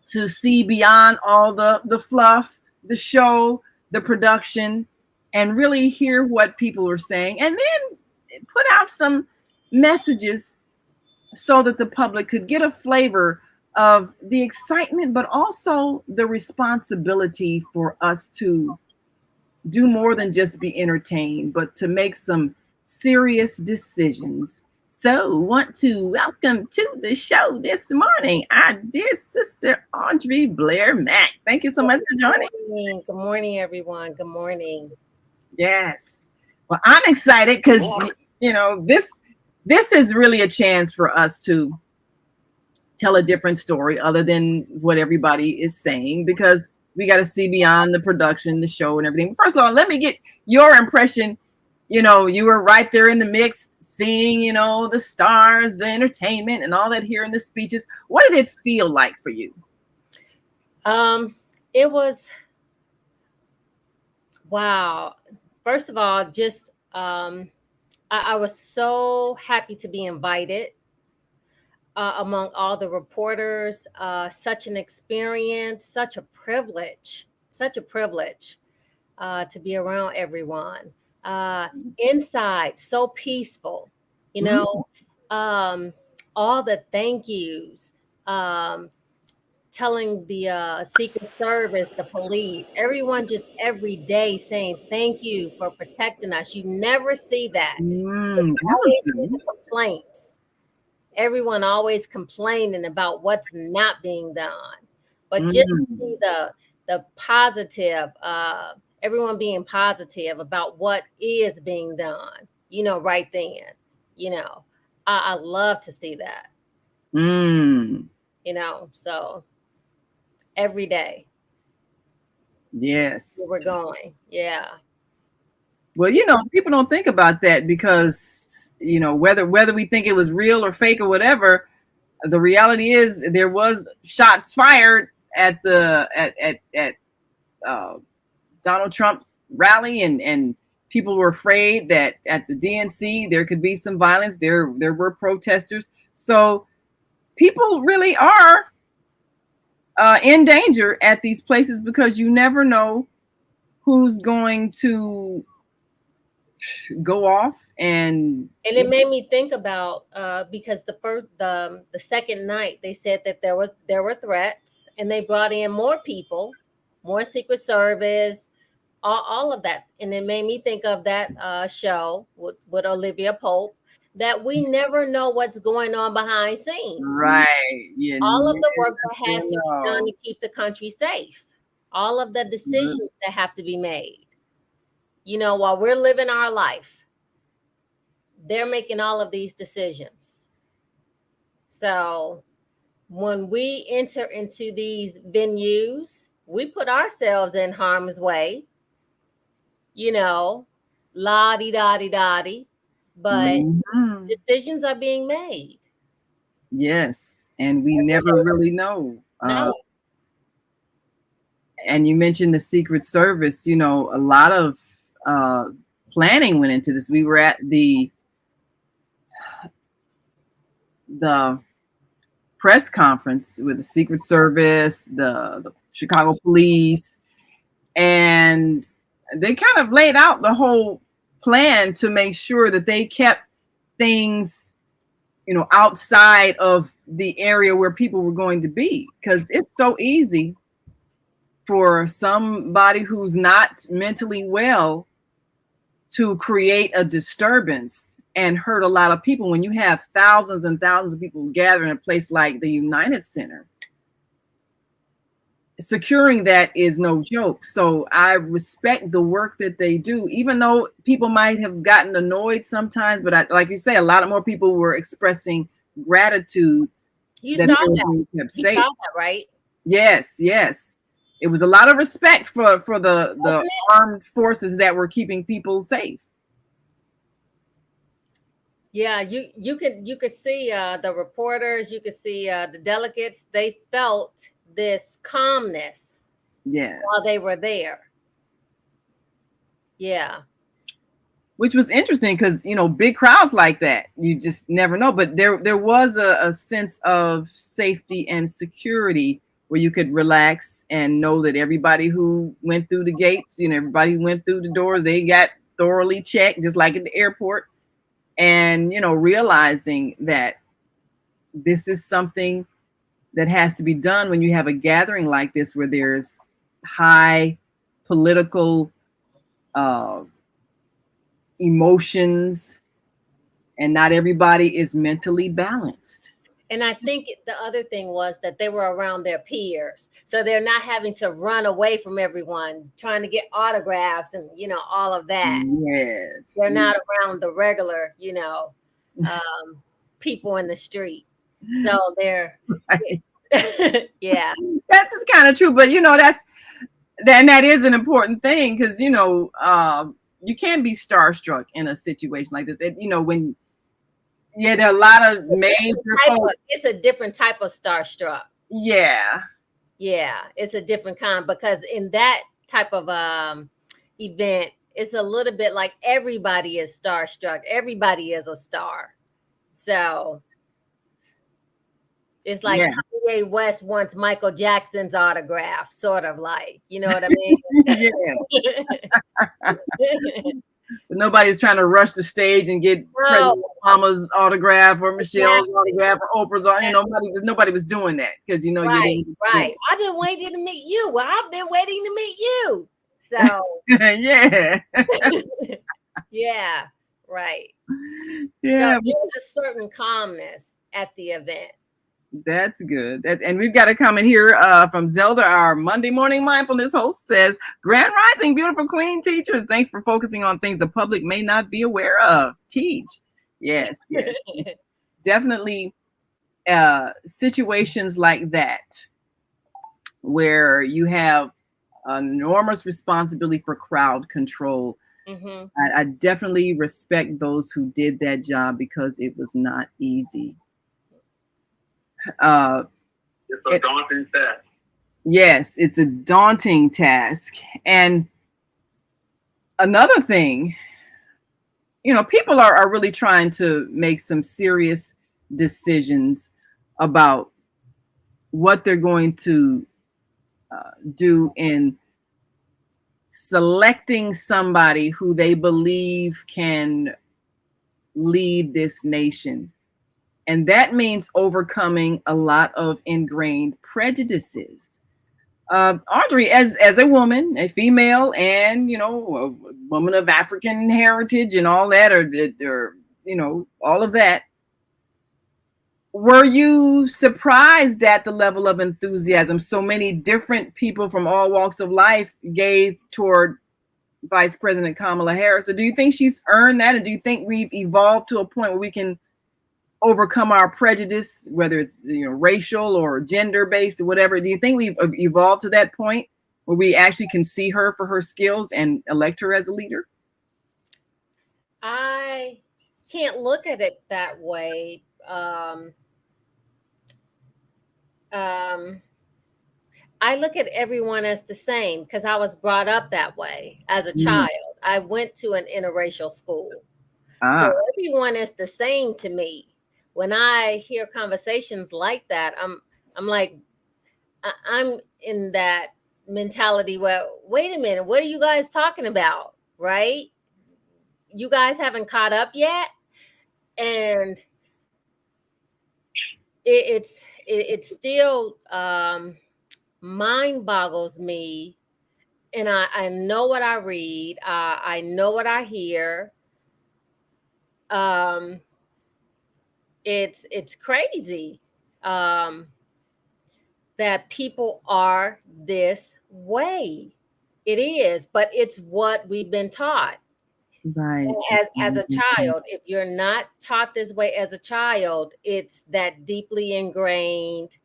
to see beyond all the fluff, the show, the production, and really hear what people were saying, and then put out some messages so that the public could get a flavor of the excitement, but also the responsibility for us to do more than just be entertained, but to make some serious decisions. So, want to welcome to the show this morning our dear sister Audrey Blair Mack. Thank you so much for joining.
Good morning, everyone. Good morning.
Yes. Well, I'm excited because this is really a chance for us to tell a different story other than what everybody is saying, because we got to see beyond the production, the show, and everything. First of all, let me get your impression. You were right there in the mix, seeing, the stars, the entertainment, and all that here in the speeches. What did it feel like for you?
It was, wow. First of all, just I was so happy to be invited among all the reporters. Such an experience, such a privilege to be around everyone. Inside, so peaceful, all the thank yous, telling the Secret Service, the police, everyone just every day saying thank you for protecting us. You never see that. Always the complaints. Everyone always complaining about what's not being done. But just to see the positive, everyone being positive about what is being done, right then, I love to see that. So every day.
Yes.
Where we're going. Yeah.
Well, people don't think about that because, whether we think it was real or fake or whatever, the reality is there was shots fired at Donald Trump's rally, and people were afraid that at the DNC there could be some violence. There were protesters. So people really are in danger at these places because you never know who's going to go off. And
it made me think about because the second night they said that there were threats, and they brought in more people, more Secret Service, all of that. And it made me think of that show with Olivia Pope, that we never know what's going on behind scenes.
Right.
All of the work that has to be done to keep the country safe. All of the decisions that have to be made. While we're living our life, they're making all of these decisions. So when we enter into these venues, we put ourselves in harm's way, la-di-da-di-da-di, but decisions are being made.
Yes, and we never really know.
No.
And you mentioned the Secret Service, a lot of planning went into this. We were at the press conference with the Secret Service, the Chicago police, and they kind of laid out the whole plan to make sure that they kept things, outside of the area where people were going to be, because it's so easy for somebody who's not mentally well to create a disturbance and hurt a lot of people. When you have thousands and thousands of people gathering in a place like the United Center, securing that is no joke. So I respect the work that they do, even though people might have gotten annoyed sometimes. But like you say, a lot of more people were expressing gratitude.
You saw that. You saw that, right?
Yes. It was a lot of respect for the armed forces that were keeping people safe.
Yeah, you could see the reporters, you could see the delegates. They felt this calmness while they were there. Yeah.
Which was interesting because, big crowds like that, you just never know. But there was a sense of safety and security where you could relax and know that everybody who went through the gates, everybody who went through the doors, they got thoroughly checked, just like at the airport. And, realizing that this is something that has to be done when you have a gathering like this, where there's high political emotions, and not everybody is mentally balanced.
And I think the other thing was that they were around their peers. So they're not having to run away from everyone, trying to get autographs and, all of that.
Yes.
They're not around the regular, people in the street. So they're,
right.
Yeah.
That's just kind of true. But, that is an important thing, because, you can't be starstruck in a situation like this. When, there are a lot of major folks.
It's a different type of starstruck.
Yeah.
Yeah, it's a different kind, because in that type of event, it's a little bit like everybody is starstruck. Everybody is a star. So it's like Kanye West wants Michael Jackson's autograph, sort of like, you know what I mean?
Yeah. But nobody's trying to rush the stage and get President Obama's autograph or Michelle's autograph or Oprah's autograph. Nobody was doing that, because
right. I've been waiting to meet you. Well, I've been waiting to meet you. So
yeah.
Yeah, right.
Yeah.
So there's a certain calmness at the event.
That's good. And we've got a comment here from Zelda, our Monday morning mindfulness host, says, "Grand Rising, beautiful queen teachers. Thanks for focusing on things the public may not be aware of. Teach." Yes. Definitely situations like that, where you have an enormous responsibility for crowd control.
Mm-hmm.
I definitely respect those who did that job, because it was not easy.
It's a daunting task.
Yes, it's a daunting task. And another thing, people are really trying to make some serious decisions about what they're going to do in selecting somebody who they believe can lead this nation. And that means overcoming a lot of ingrained prejudices. Audrey, as a woman, a female, and a woman of African heritage and all that, or all of that, were you surprised at the level of enthusiasm so many different people from all walks of life gave toward Vice President Kamala Harris? Or do you think she's earned that? And do you think we've evolved to a point where we can overcome our prejudice, whether it's racial or gender based or whatever? Do you think we've evolved to that point where we actually can see her for her skills and elect her as a leader?
I can't look at it that way. I look at everyone as the same, because I was brought up that way as a child. I went to an interracial school. So everyone is the same to me. When I hear conversations like that, I'm like, I'm in that mentality where, wait a minute, what are you guys talking about? Right? You guys haven't caught up yet? And it still mind boggles me. And I know what I read. I know what I hear. It's crazy that people are this way. It is, but it's what we've been taught.
Right.
As a child, if you're not taught this way as a child, it's that deeply ingrained,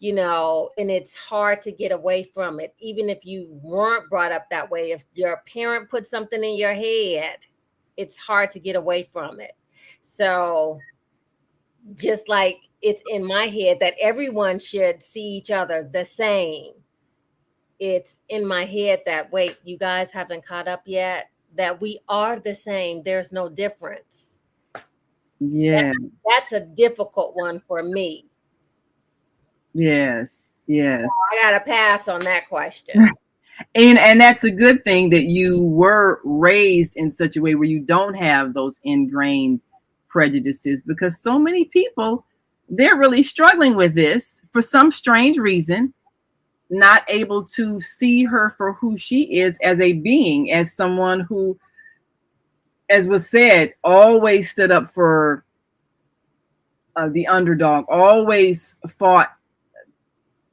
and it's hard to get away from it. Even if you weren't brought up that way, if your parent put something in your head, it's hard to get away from it. So just like it's in my head that everyone should see each other the same, it's in my head that, wait, you guys haven't caught up yet, that we are the same. There's no difference.
Yeah.
That's a difficult one for me.
Yes. Yes.
I got to pass on that question.
And that's a good thing that you were raised in such a way where you don't have those ingrained prejudices, because so many people they're really struggling with this for some strange reason, not able to see her for who she is as a being, as someone who, as was said, always stood up for the underdog, always fought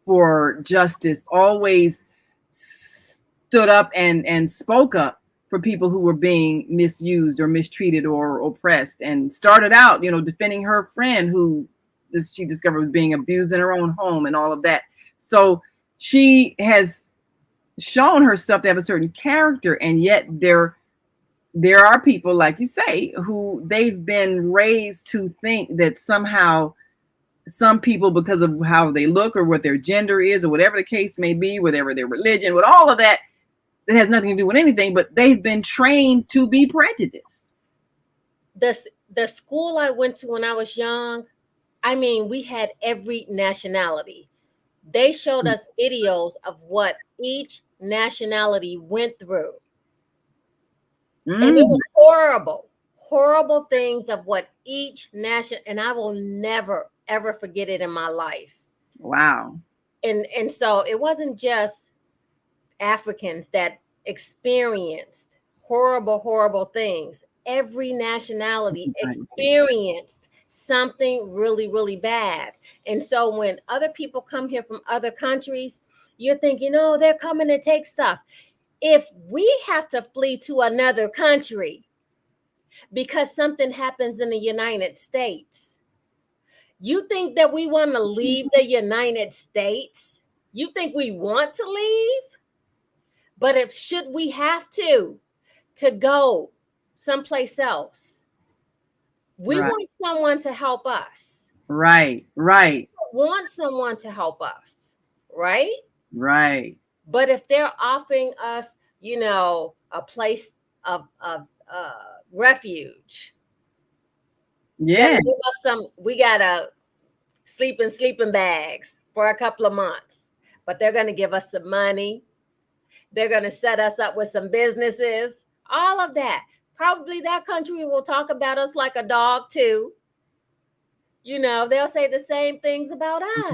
for justice, always stood up and spoke up for people who were being misused or mistreated or oppressed, and started out, defending her friend who she discovered was being abused in her own home and all of that. So she has shown herself to have a certain character, and yet there are people, like you say, who they've been raised to think that somehow some people, because of how they look or what their gender is or whatever the case may be, whatever their religion, with all of that, that has nothing to do with anything, but they've been trained to be prejudiced.
The school I went to when I was young, I mean, we had every nationality. They showed us videos of what each nationality went through. And it was horrible things of what each nation, and I will never, ever forget it in my life.
Wow.
And so it wasn't just Africans that experienced horrible things. Every nationality experienced something really, really bad. And so when other people come here from other countries, you're thinking, oh, they're coming to take stuff. If we have to flee to another country because something happens in the United States, you think that we want to leave the United States? You think we want to leave? But if should we have to go someplace else, we want someone to help us.
Right.
We want someone to help us, right?
Right.
But if they're offering us, a place of refuge,
yeah,
we gotta sleep in sleeping bags for a couple of months, but they're gonna give us some money. They're gonna set us up with some businesses, all of that. Probably that country will talk about us like a dog too. They'll say the same things about us.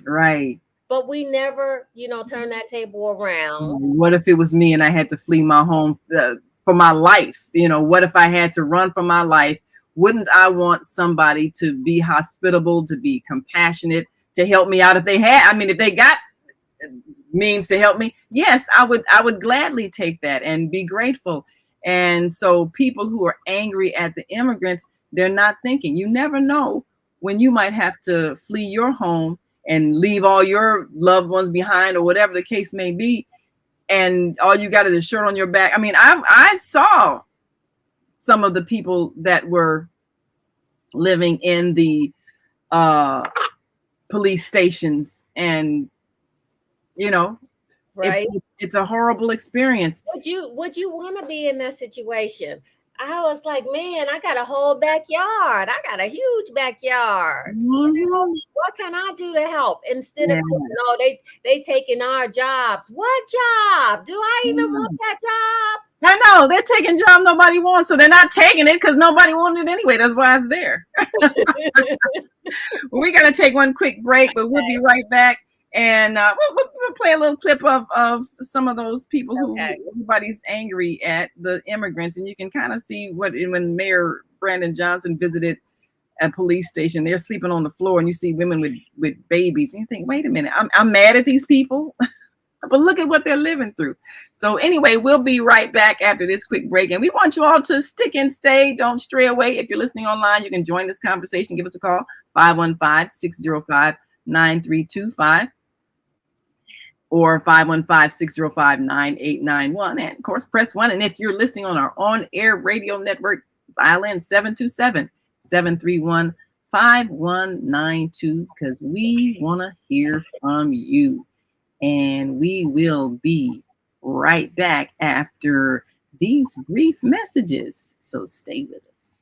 Right.
But we never, turn that table around.
What if it was me and I had to flee my home for my life? What if I had to run for my life? Wouldn't I want somebody to be hospitable, to be compassionate, to help me out if they got means to help me? Yes, I would gladly take that and be grateful. And so people who are angry at the immigrants, they're not thinking. You never know when you might have to flee your home and leave all your loved ones behind, or whatever the case may be, and all you got is a shirt on your back. I mean, I saw some of the people that were living in the police stations, and
right,
it's a horrible experience.
Would you want to be in that situation? I was like, man, I got a whole backyard. I got a huge backyard.
Mm-hmm.
What can I do to help? Instead of, they taking our jobs. What job? Do I even want that job?
I know, they're taking jobs nobody wants, so they're not taking it because nobody wanted it anyway. That's why it's there. We got to take one quick break, but we'll be right back. And we'll play a little clip of some of those people who everybody's angry at, the immigrants. And you can kind of see when Mayor Brandon Johnson visited a police station, they're sleeping on the floor, and you see women with babies. And you think, wait a minute, I'm mad at these people. But look at what they're living through. So anyway, we'll be right back after this quick break. And we want you all to stick and stay. Don't stray away. If you're listening online, you can join this conversation. Give us a call, 515-605-9325. Or 515-605-9891. And of course, press 1. And if you're listening on our on-air radio network, dial in 727-731-5192, because we want to hear from you. And we will be right back after these brief messages. So stay with us.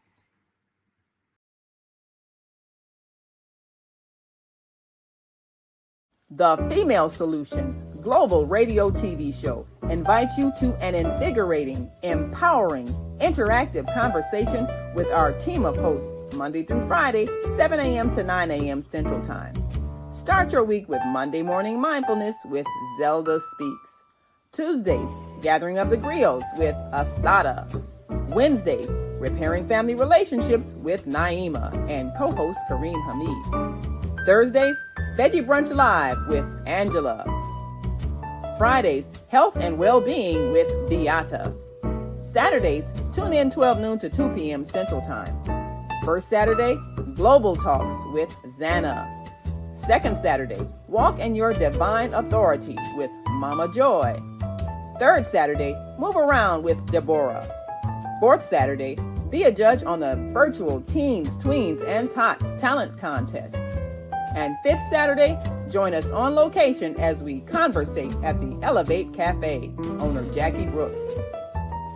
The Female Solution Global Radio TV Show invites you to an invigorating, empowering, interactive conversation with our team of hosts Monday through Friday, 7 a.m. to 9 a.m. Central Time. Start your week with Monday Morning Mindfulness with Zelda Speaks. Tuesdays, Gathering of the Griots with Asada. Wednesdays, Repairing Family Relationships with Naima and co-host Kareem Hamid. Thursdays, Veggie Brunch Live with Angela. Fridays, Health and Well-Being with Beata. Saturdays, tune in 12 noon to 2 p.m. Central Time. First Saturday, Global Talks with Zana. Second Saturday, Walk in Your Divine Authority with Mama Joy. Third Saturday, Move Around with Deborah. Fourth Saturday, be a judge on the virtual Teens, Tweens, and Tots Talent Contest. And fifth Saturday, join us on location as we conversate at the Elevate Cafe, owner Jackie Brooks.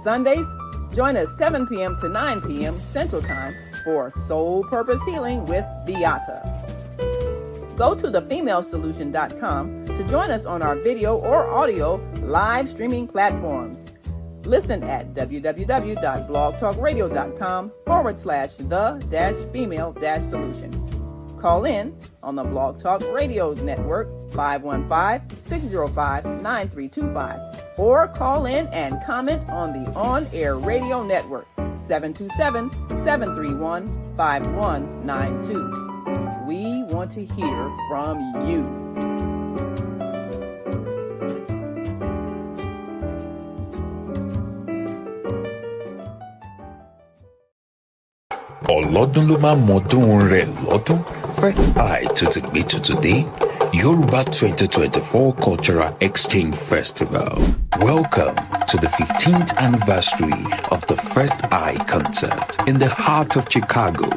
Sundays, join us 7 p.m. to 9 p.m. Central Time for Soul Purpose Healing with Beata. Go to thefemalesolution.com to join us on our video or audio live streaming platforms. Listen at www.blogtalkradio.com/the-female-solution. Call in on the Blog Talk Radio Network 515-605-9325 or call in and comment on the On Air Radio Network 727-731-5192. We want to hear from you.
Ọlọ́dún ló máa mọ̀ọ́dún rẹ̀ lọ́dún. Fẹ́ àìtútù gbé tutù dé. Yoruba 2024 Cultural Exchange Festival. Welcome to the 15th anniversary of the First Eye Concert in the heart of Chicago.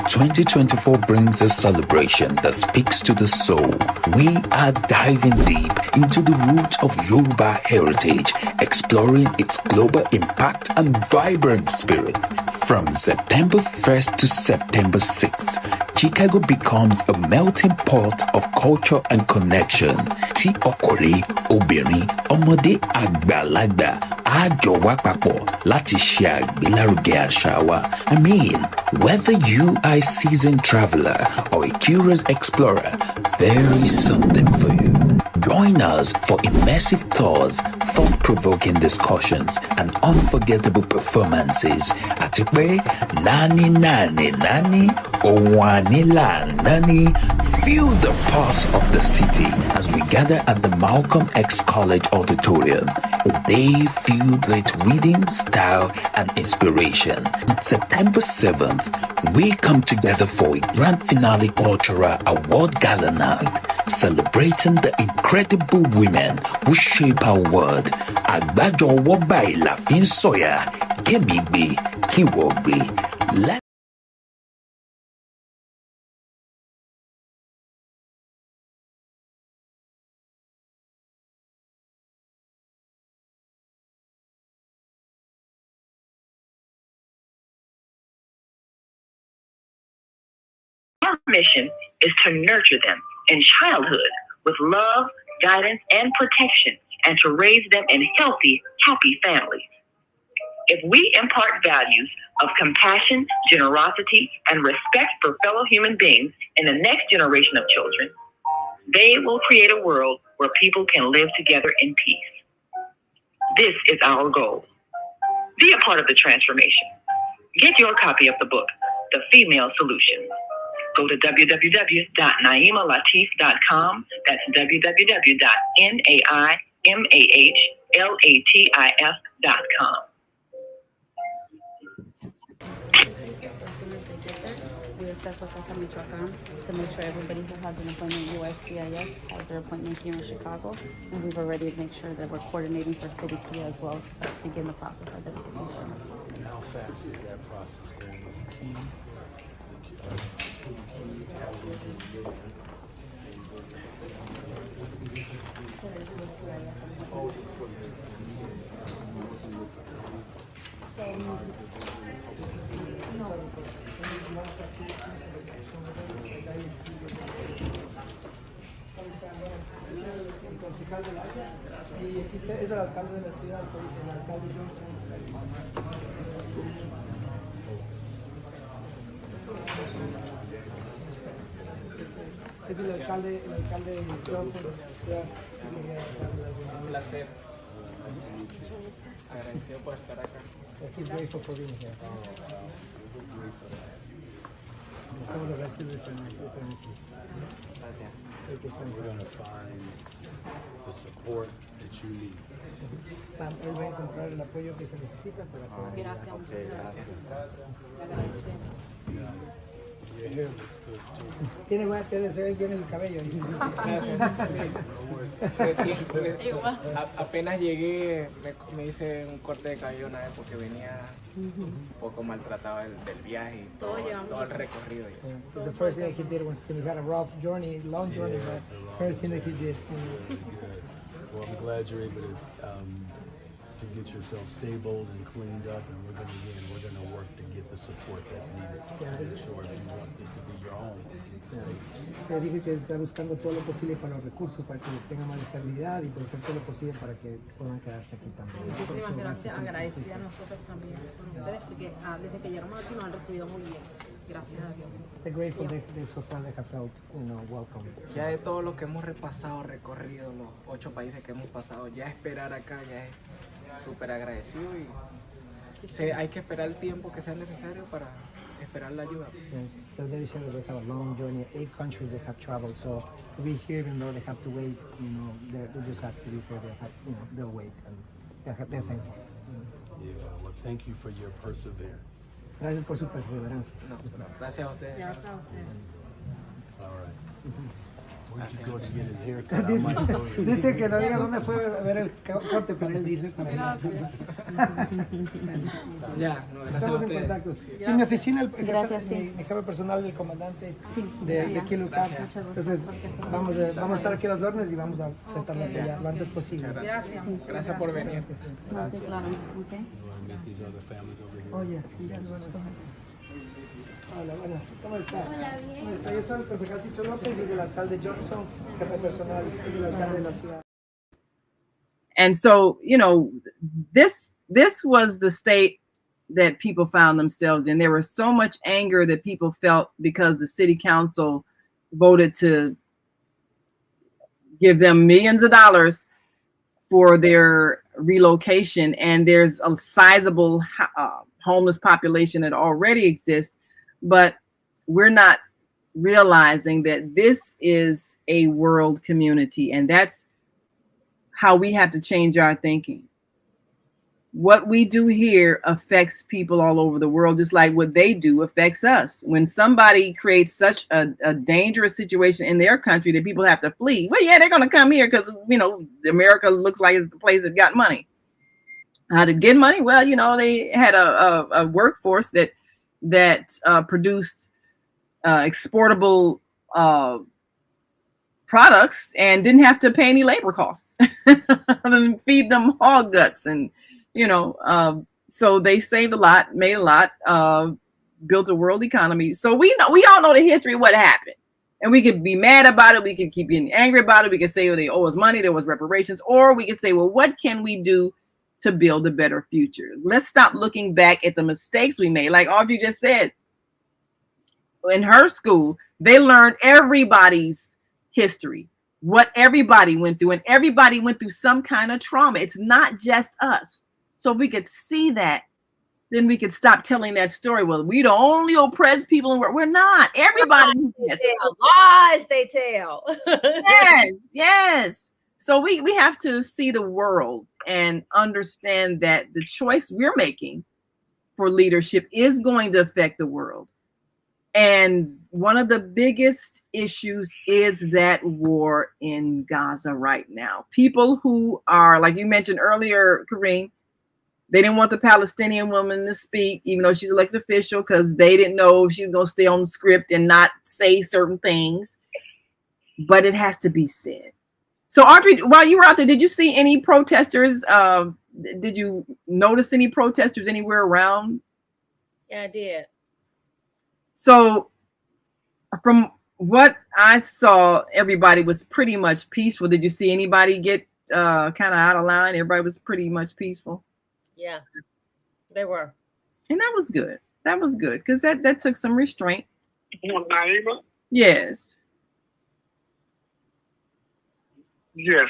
2024 brings a celebration that speaks to the soul. We are diving deep into the roots of Yoruba heritage, exploring its global impact and vibrant spirit. From September 1st to September 6th, Chicago becomes a melting pot of culture and connection. Tí ọkùnrin, obìnrin, ọmọdé, àgbàlagbà á jọ wá papọ̀ láti ṣe àgbélárugẹ àṣà wa. I mean, whether you are a seasoned traveler or a curious explorer, there is something for you. Join us for immersive tours, thought-provoking discussions, and unforgettable performances. Àti pé nani, owanila nani. Feel the pulse of the city as we gather at the Malcolm X College Auditorium. A day filled with reading, style, and inspiration. On September 7th, we come together for a grand finale cultural award gala night, celebrating the incredible women who shape our world. Àgbájọ ọwọ́ báyìí la fi ń sọ̀yà, kémi gbé, kíwọ gbé.
Our mission is to nurture them in childhood with love, guidance, and protection, and to raise them in healthy, happy families. If we impart values of compassion, generosity, and respect for fellow human beings in the next generation of children, they will create a world where people can live together in peace. This is our goal. Be a part of the transformation. Get your copy of the book, The Female Solution. Go to www.naimalatif.com. That's www.naimalatif.com.
We assess with Casa Michoacan to make sure everybody who has an appointment at USCIS has their appointment here in Chicago. And we've already made sure that we're coordinating for City Key as well to begin the process of identification.
And how fast is that process going?
Y aquí es el alcalde de la ciudad, el alcalde Johnson. Es el alcalde Johnson de la ciudad.
Un placer. Agradecido por estar acá.
He's grateful for being here. Estamos agradecidos de estar aquí.
Gracias.
We're going to find the support that you need.
Él va a encontrar el apoyo que se necesita para poder.
Gracias, muchas gracias.
Your hair looks good too.
Se ve bien el cabello.
Apenas llegué, me hice un corte de cabello una vez porque venía un poco maltratado del viaje y todo el recorrido.
It's the first thing that he did once he had a rough journey, long journey, but first thing that he did.
Well, I'm glad you're able to get yourself stable and cleaned up, and we're going to work to get the support that's needed to make sure that you want this to be your home.
Le dije que está buscando todo lo posible para los recursos, para que tengan más estabilidad y hacer todo lo posible para que puedan quedarse aquí también.
Muchísimas gracias, agradecida a nosotros también con ustedes, porque desde que llegamos aquí nos han recibido muy bien. Gracias a Dios.
They're grateful so far they have felt, welcome.
Ya de todo lo que hemos repasado, recorrido, los 8 países que hemos pasado, ya esperar acá ya es súper agradecido y hay que esperar el tiempo que sea necesario para esperar la ayuda.
So they said that they have a long journey, 8 countries they have traveled, so to be here even though they have to wait, they just have to be here, they'll wait and they're thankful.
Yeah, well, thank you for your perseverance.
Gracias por su perseverancia.
Gracias a ustedes.
Gracias a ustedes.
All right. Where'd you go to get his haircut? I might go here.
Dice que no diga dónde fue a ver el corte para él, dice.
Ya, no, gracias
Estamos
a
en
ustedes.
contacto. Sí, mi oficina, mi jefe personal, el comandante de aquí local. Entonces, vamos a estar aquí a las órdenes y vamos a tratar de apoyar lo antes posible.
Gracias por venir.
Gracias, claro. Okay.
You want to meet these other families over here?
Oh, yeah. Hola, buenas. ¿Cómo está? Hola, bien. ¿Cómo está? Yo soy el concejal Cito López y del alcalde Johnson, jefe personal del alcalde de la ciudad.
And so, this was the state that people found themselves in. There was so much anger that people felt because the city council voted to give them millions of dollars for their relocation. And there's a sizable homeless population that already exists, but we're not realizing that this is a world community, and that's how we have to change our thinking. What we do here affects people all over the world, just like what they do affects us. When somebody creates such a dangerous situation in their country that people have to flee, well, yeah, they're going to come here because, America looks like it's the place that got money. How to get money? Well, they had a workforce that produced exportable products and didn't have to pay any labor costs and feed them hog guts. And, so they saved a lot, made a lot, built a world economy. So we all know the history of what happened. And we could be mad about it. We could keep getting angry about it. We could say, they owe us money. There was reparations. Or we could say, well, what can we do to build a better future? Let's stop looking back at the mistakes we made. Like Audrey just said, in her school, they learned everybody's history, what everybody went through, and everybody went through some kind of trauma. It's not just us. So if we could see that, then we could stop telling that story. Well, we the only oppressed people in the world. We're not. Everybody.
Lies they tell.
Yes. So we have to see the world and understand that the choice we're making for leadership is going to affect the world. And one of the biggest issues is that war in Gaza right now. People who are, like you mentioned earlier, Kareem, they didn't want the Palestinian woman to speak, even though she's an elected official, because they didn't know if she was going to stay on the script and not say certain things. But it has to be said. So, Audrey, while you were out there, did you see any protesters? Did you notice any protesters anywhere around?
Yeah, I did.
So, from what I saw, everybody was pretty much peaceful. Did you see anybody get kind of out of line? Everybody was pretty much peaceful.
Yeah, they were.
And that was good. That was good because that took some restraint.
Naima?
Yes.
Yes,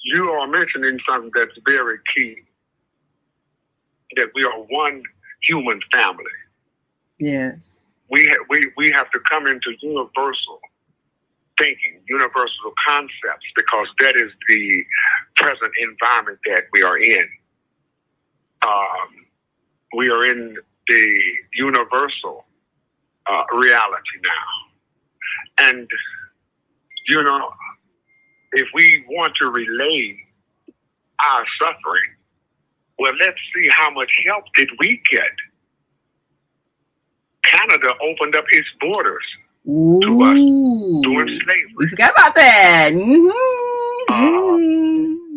you are mentioning something that's very key, that we are one human family.
Yes.
We have to come into universal thinking, universal concepts, because that is the present environment that we are in. We are in the universal reality now. And, you know, if we want to relay our suffering, well, let's see how much help did we get. Canada opened up its borders to us during slavery.
We forgot about that.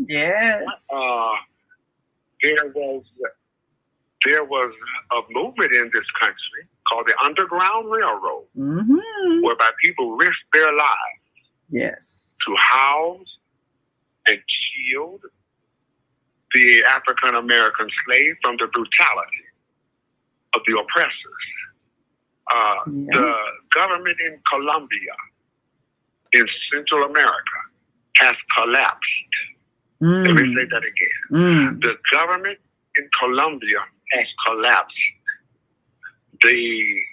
Yes.
There was a movement in this country called the Underground Railroad, whereby people risked their lives to house and shield the African American slave from the brutality of the oppressors. The government in Colombia, in Central America, has collapsed. Let me say that again. The government in Colombia has collapsed. The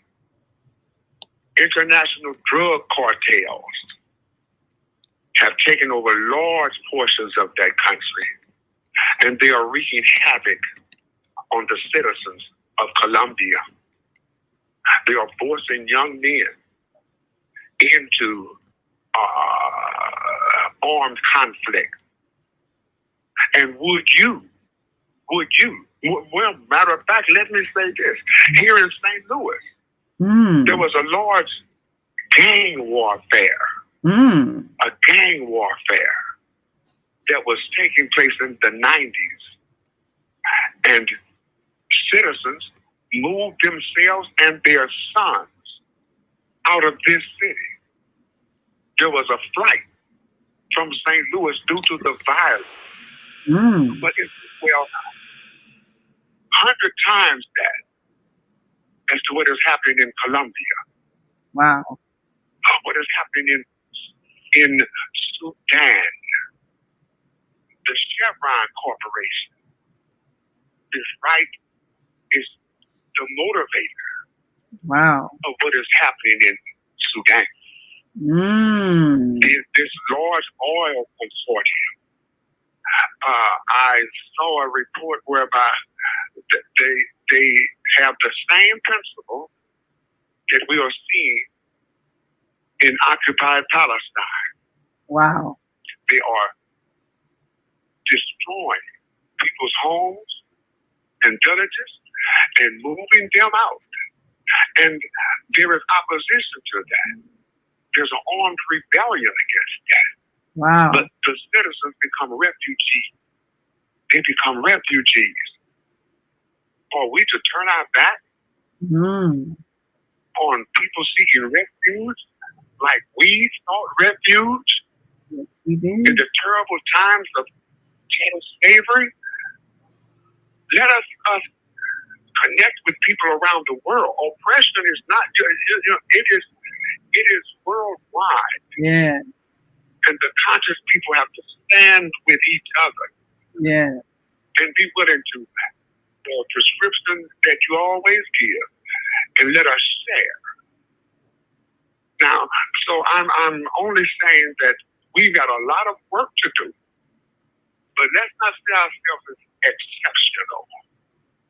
international drug cartels have taken over large portions of that country, and they are wreaking havoc on the citizens of Colombia. They are forcing young men into armed conflict. And would you, well, matter of fact, let me say this. Here in St. Louis, there was a large gang warfare, a gang warfare that was taking place in the 90s. And citizens moved themselves and their sons out of this city. There was a flight from St. Louis due to the violence. But it's, well, 100 times that as to what is happening in Colombia.
Wow.
What is happening in Sudan. The Chevron Corporation is the motivator of what is happening in Sudan. This large oil consortium. I saw a report whereby they have the same principle that we are seeing in occupied Palestine.
Wow.
They are destroying people's homes and villages and moving them out. And there is opposition to that. There's an armed rebellion against that.
Wow.
But the citizens become refugees. They become refugees. Are we to turn our back on people seeking refuge like we sought refuge?
Yes, we did.
In the terrible times of chattel slavery? Let us connect with people around the world. Oppression is not, it is worldwide.
Yes.
And the conscious people have to stand with each other.
Yes.
And be willing to the prescription that you always give, and let us share. Now, so I'm only saying that we got a lot of work to do, but let's not see ourselves as exceptional.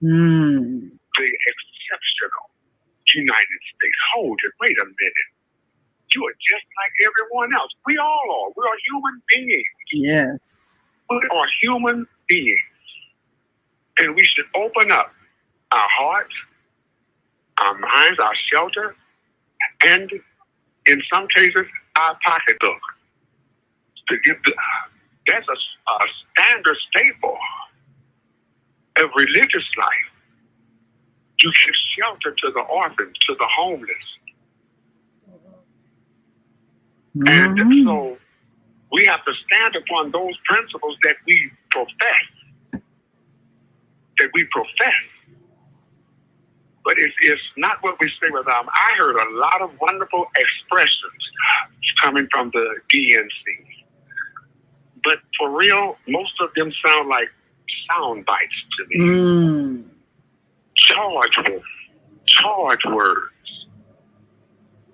The exceptional United States. Hold it. Wait a minute. You are just like everyone else. We all are. We are human beings.
Yes.
We are human beings. And we should open up our hearts, our minds, our shelter, and in some cases, our pocketbook. To give that's a standard staple of religious life. You give shelter to the orphans, to the homeless. And so we have to stand upon those principles that we profess. But it's not what we say with them. I heard a lot of wonderful expressions coming from the DNC. but for real, most of them sound like sound bites to me. Charge words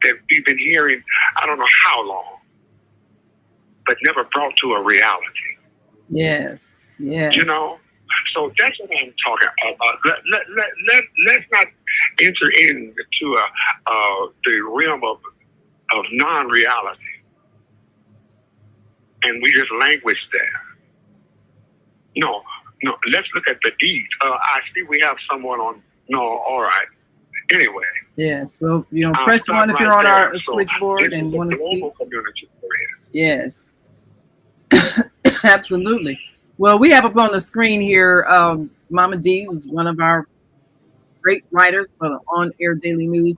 that we've been hearing, I don't know how long, but never brought to a reality.
Yes, yes.
You know, so that's what I'm talking about. Let's not enter into the realm of non-reality, and we just languish there. No, let's look at the deeds. I see we have someone on. No, all right. Anyway.
Yes, well, you know, press one if you're on our switchboard and want to speak. Yes, absolutely. Well, we have up on the screen here Mama D, who's one of our great writers for the On Air Daily News.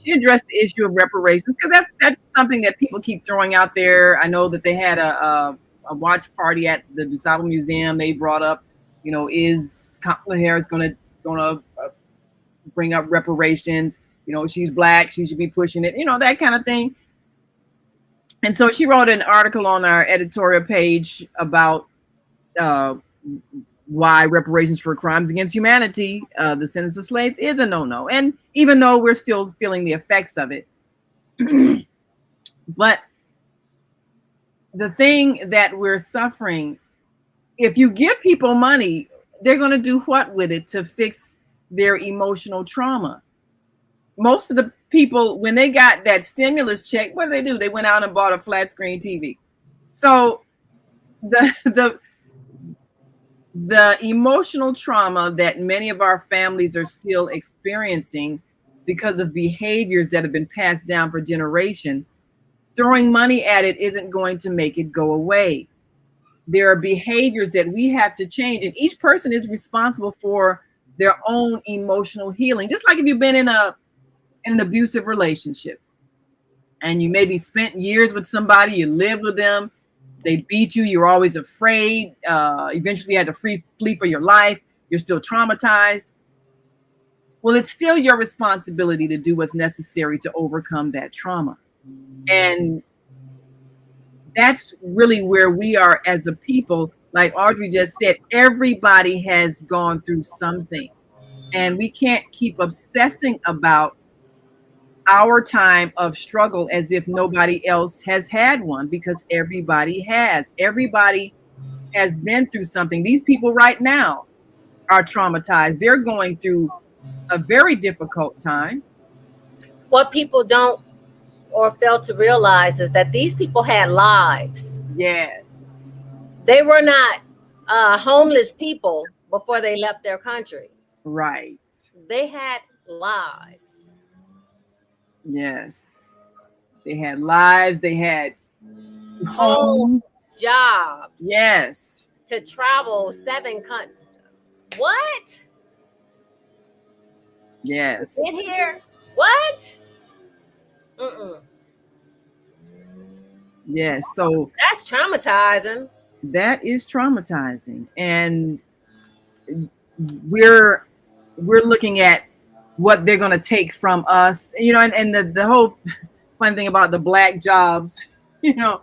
She addressed the issue of reparations because that's something that people keep throwing out there. I know that they had a watch party at the DuSable Museum. They brought up, you know, is Kamala Harris going to bring up reparations? You know, she's Black, she should be pushing it, you know, that kind of thing. And so she wrote an article on our editorial page about why reparations for crimes against humanity, the sentence of slaves, is a no-no. And even though we're still feeling the effects of it, but the thing that we're suffering, if you give people money, they're going to do what with it to fix their emotional trauma? Most of the people, when they got that stimulus check, what do? They went out and bought a flat screen TV. So the emotional trauma that many of our families are still experiencing because of behaviors that have been passed down for generation, throwing money at it isn't going to make it go away. There are behaviors that we have to change, and each person is responsible for their own emotional healing. Just like if you've been in an abusive relationship and you maybe spent years with somebody, you lived with them, they beat you, you're always afraid, eventually you had to flee for your life, you're still traumatized. Well, it's still your responsibility to do what's necessary to overcome that trauma. And that's really where we are as a people. Like Audrey just said, everybody has gone through something, and we can't keep obsessing about our time of struggle as if nobody else has had one, because everybody has. Everybody has been through something. These people right now are traumatized. They're going through a very difficult time.
What people don't or fail to realize is that these people had lives.
Yes.
They were not homeless people before they left their country.
Right.
They had lives.
Yes. They had lives. They had homes,
jobs.
Yes.
To travel 7 countries. What?
Yes.
Get here. What? Mm-mm.
Yes. So
that's traumatizing.
That is traumatizing. And we're looking at what they're going to take from us, you know, and the whole fun thing about the black jobs, you know,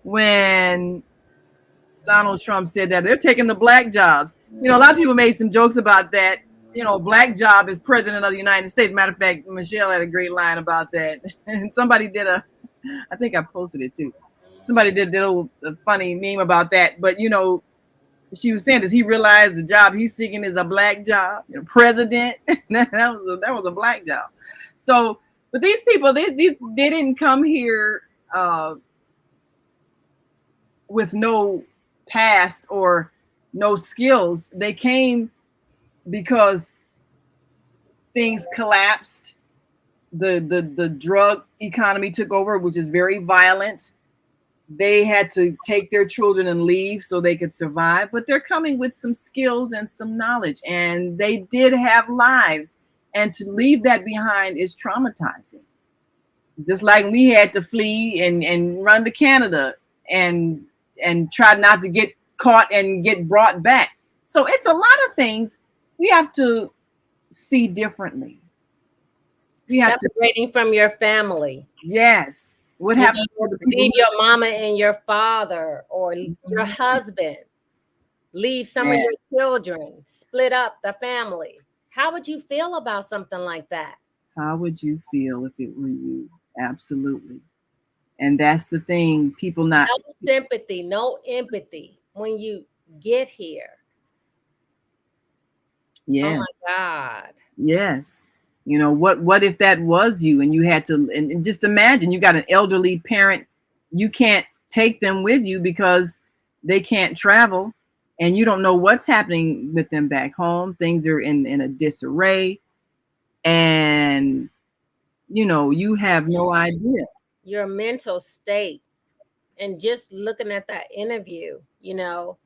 when Donald Trump said that they're taking the black jobs, you know, a lot of people made some jokes about that. You know, black job is president of the United States. Matter of fact, Michelle had a great line about that. And somebody did I think I posted it too. Somebody did a funny meme about that. But, you know, she was saying, does he realize the job he's seeking is a black job? You know, president, that was a black job. So, but these people, they didn't come here with no past or no skills. They came because things collapsed. The drug economy took over, which is very violent. They had to take their children and leave so they could survive, but they're coming with some skills and some knowledge, and they did have lives, and to leave that behind is traumatizing. Just like we had to flee and run to Canada and try not to get caught and get brought back. So it's a lot of things we have to see differently. We have
separating from your family.
Yes. What happens to the people?
Leave your mama and your father, or your husband. Leave some of your children. Split up the family. How would you feel about something like that?
How would you feel if it were you? Absolutely. And that's the thing. People not
no sympathy, no empathy when you get here.
Yes.
Oh my God.
Yes. You know, what if that was you and you had to, and just imagine you got an elderly parent, you can't take them with you because they can't travel and you don't know what's happening with them back home. Things are in a disarray and, you know, you have no idea.
Your mental state. And just looking at that interview, you know,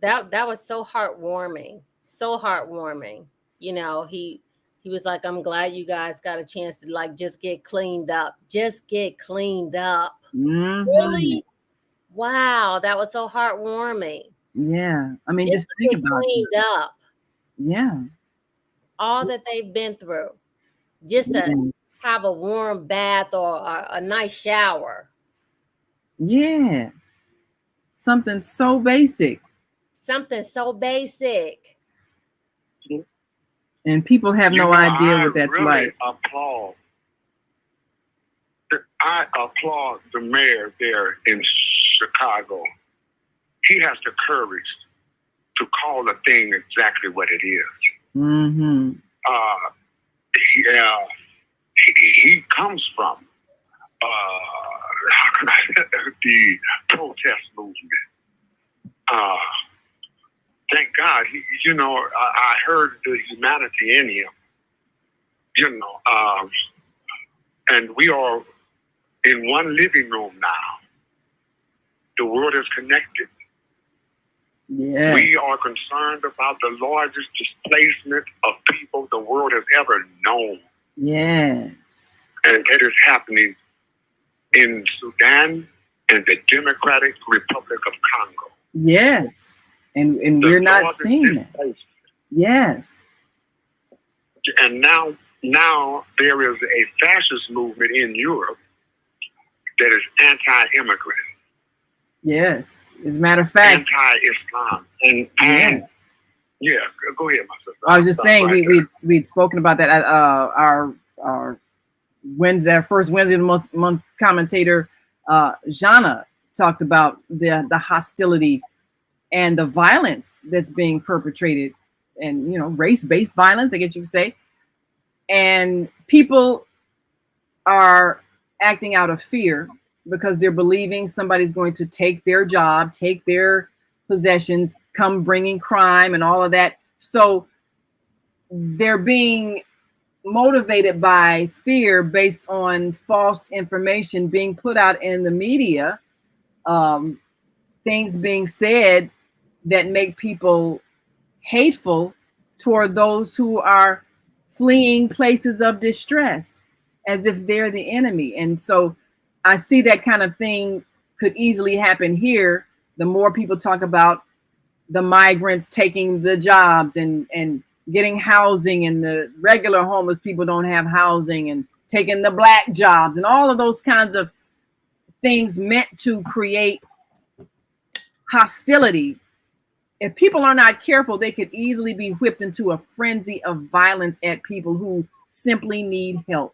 that was so heartwarming. So heartwarming. You know, he was like, I'm glad you guys got a chance to like just get cleaned up. Just get cleaned up.
Mm-hmm.
Really? Wow, that was so heartwarming.
Yeah. I mean, just think about
cleaned
it.
up.
Yeah.
All that they've been through. Just to have a warm bath or a nice shower.
Yes. Something so basic.
Something so basic.
And people have no idea what that's
really
like.
I applaud the mayor there in Chicago. He has the courage to call a thing exactly what it is.
Mm-hmm.
He comes from how can I the protest movement. Thank God, I heard the humanity in him. And we are in one living room now. The world is connected.
Yes.
We are concerned about the largest displacement of people the world has ever known.
Yes.
And it is happening in Sudan and the Democratic Republic of Congo.
Yes. And we're not seeing that. Yes.
And now there is a fascist movement in Europe that is anti-immigrant.
Yes. As a matter of fact.
Anti-Islam. And
yes.
Yeah, go ahead, my sister.
I was just saying we'd spoken about that at our Wednesday, our first Wednesday of the month commentator, Jana, talked about the hostility and the violence that's being perpetrated, and race-based violence, I guess you could say. And people are acting out of fear because they're believing somebody's going to take their job, take their possessions, come bringing crime and all of that. So they're being motivated by fear based on false information being put out in the media, things being said that make people hateful toward those who are fleeing places of distress as if they're the enemy. And so I see that kind of thing could easily happen here. The more people talk about the migrants taking the jobs and getting housing, and the regular homeless people don't have housing, and taking the black jobs and all of those kinds of things meant to create hostility. If people are not careful, they could easily be whipped into a frenzy of violence at people who simply need help.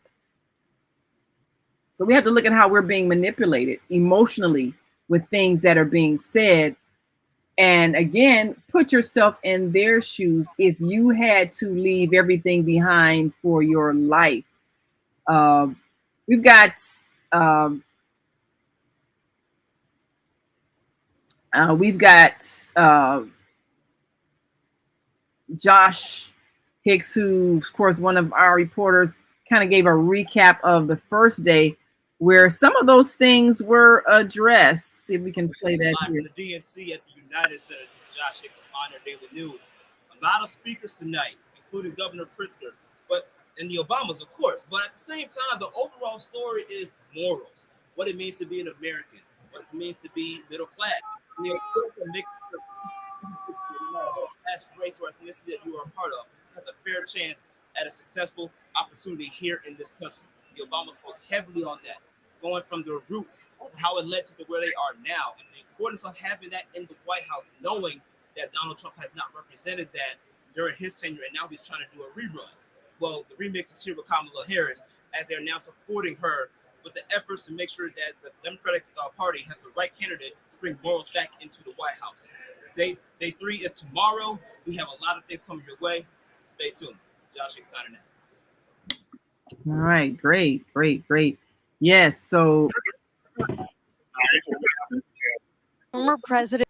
So we have to look at how we're being manipulated emotionally with things that are being said. And again, put yourself in their shoes. If you had to leave everything behind for your life, we've got Josh Hicks, who, of course, one of our reporters, kind of gave a recap of the first day where some of those things were addressed. See if we can play that here.
From the DNC at the United Center, this is Josh Hicks of Honor Daily News. A lot of speakers tonight, including Governor Pritzker, and the Obamas, of course. But at the same time, the overall story is morals, what it means to be an American, what it means to be middle class. And the class, race, or ethnicity that you are a part of has a fair chance at a successful opportunity here in this country. The Obama spoke heavily on that. going from their roots, how it led to where they are now, and the importance of having that in the White House, knowing that Donald Trump has not represented that during his tenure, and now he's trying to do a rerun. Well, the remix is here with Kamala Harris, as they're now supporting her with the efforts to make sure that the Democratic Party has the right candidate to bring morals back into the White House. Day 3 is tomorrow. We have a lot of things coming your way. Stay tuned. Josh Hicks signing out.
All right, great. Yes, so
former president.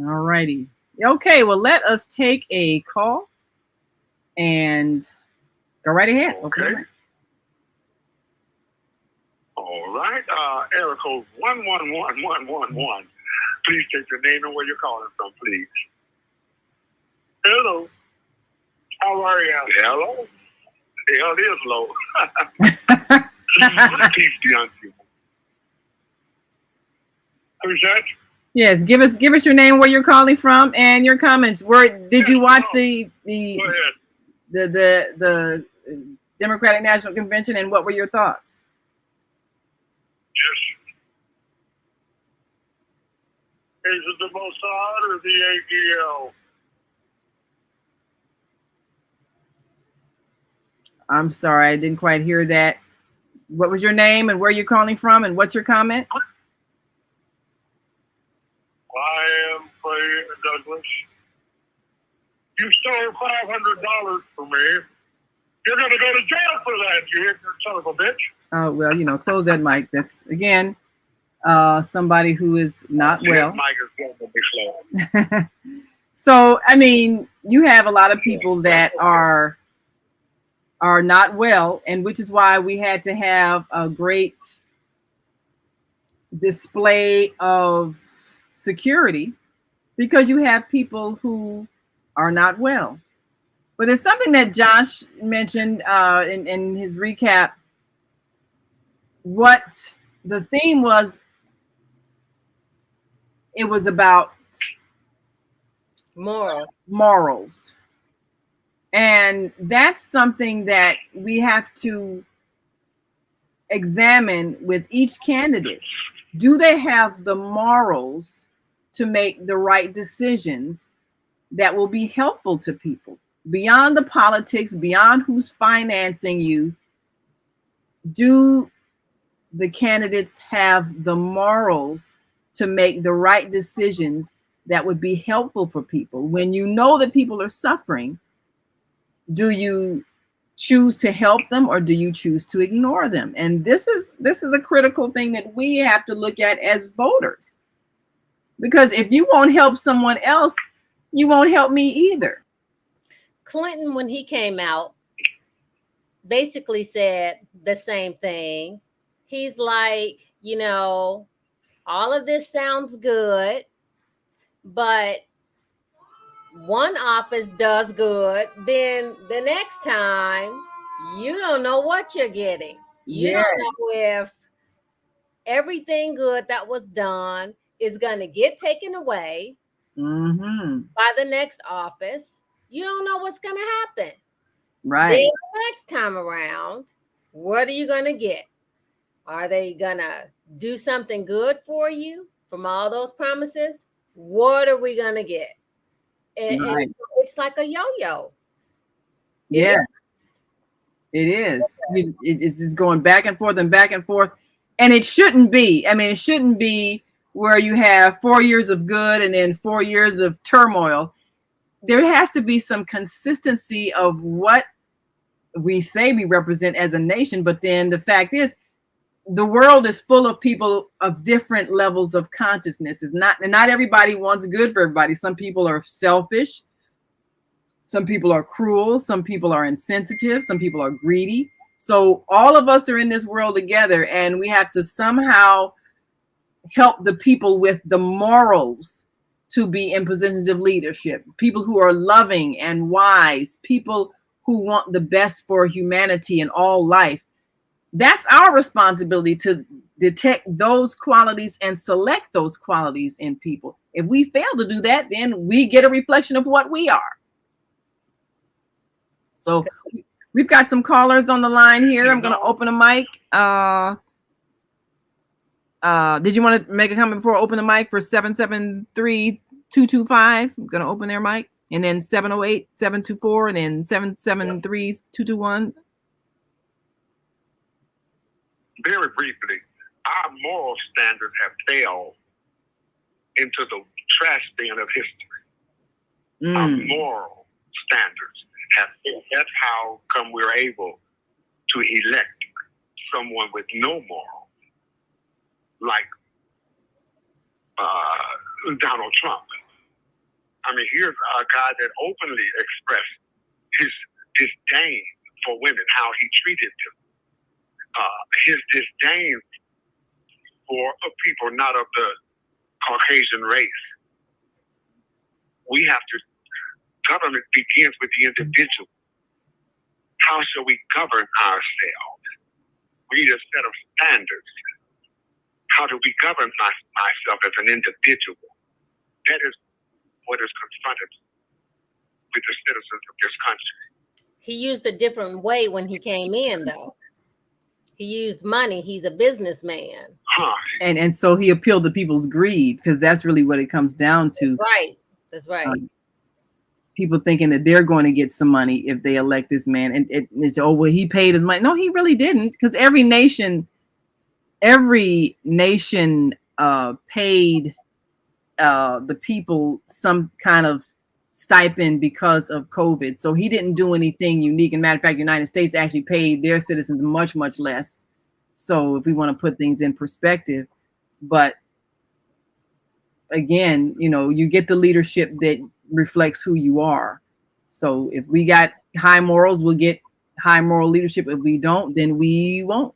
all righty. Okay, well, let us take a call and go right ahead.
Okay. All right. Area code 111111. Please state your name and where you're calling from, please. Hello. How are you? Hello. Hell, it is low. Peace be unto you. Who's that?
Yes, give us your name, where you're calling from, and your comments. Did you watch the Democratic National Convention, and what were your thoughts?
Yes. Is it the Mossad or the ADL?
I'm sorry, I didn't quite hear that. What was your name and where you're calling from, and what's your comment?
I am Clay Douglas. You stole $500 from me. You're going to go to jail for that, you ignorant son of a bitch.
Oh, well, close that mic. That's, again, somebody who is not well. So, I mean, you have a lot of people that are not well, and which is why we had to have a great display of security, because you have people who are not well. But there's something that Josh mentioned in his recap. What the theme was, it was about morals. And that's something that we have to examine with each candidate. Do they have the morals to make the right decisions that will be helpful to people? Beyond the politics, beyond who's financing you, do the candidates have the morals to make the right decisions that would be helpful for people? When you know that people are suffering, do you choose to help them, or do you choose to ignore them? And this is a critical thing that we have to look at as voters. Because if you won't help someone else, you won't help me either.
Clinton, when he came out, basically said the same thing. He's like, all of this sounds good, but one office does good, then the next time you don't know what you're getting. You don't know if everything good that was done is going to get taken away by the next office. You don't know what's going to happen.
Right.
Then the next time around, what are you going to get? Are they going to do something good for you from all those promises? What are we going to get? And it's like a yo-yo.
Yes, it is. It's just going back and forth and back and forth. And it shouldn't be. I mean, it shouldn't be where you have 4 years of good and then 4 years of turmoil. There has to be some consistency of what we say we represent as a nation. But then the fact is, the world is full of people of different levels of consciousness. Not everybody wants good for everybody. Some people are selfish. Some people are cruel. Some people are insensitive. Some people are greedy. So all of us are in this world together, and we have to somehow help the people with the morals to be in positions of leadership. People who are loving and wise, people who want the best for humanity and all life. That's our responsibility, to detect those qualities and select those qualities in people. If we fail to do that, then we get a reflection of what we are. So we've got some callers on the line here. I'm going to open a mic. Did you want to make a comment before I open the mic for 773-225? I'm going to open their mic. And then 708-724 and then 773-221.
Very briefly, our moral standards have failed into the trash bin of history. Our moral standards have failed. That's how come we're able to elect someone with no moral, like Donald Trump. I mean, here's a guy that openly expressed his disdain for women, how he treated them, his disdain for people not of the Caucasian race. We have to, government begins with the individual. How shall we govern ourselves? We need a set of standards. How do we govern myself as an individual? That is what is confronted with the citizens of this country.
He used a different way when he came in, though. He used money. He's a businessman.
And so he appealed to people's greed, because that's really what it comes down to.
Right. That's right.
People thinking that they're going to get some money if they elect this man. And it's, oh, well, he paid his money. No, he really didn't, because every nation paid the people some kind of stipend because of COVID. So he didn't do anything unique. And matter of fact, the United States actually paid their citizens much, much less. So if we want to put things in perspective, but again, you know, you get the leadership that reflects who you are. So if we got high morals, we'll get high moral leadership. If we don't, then we won't.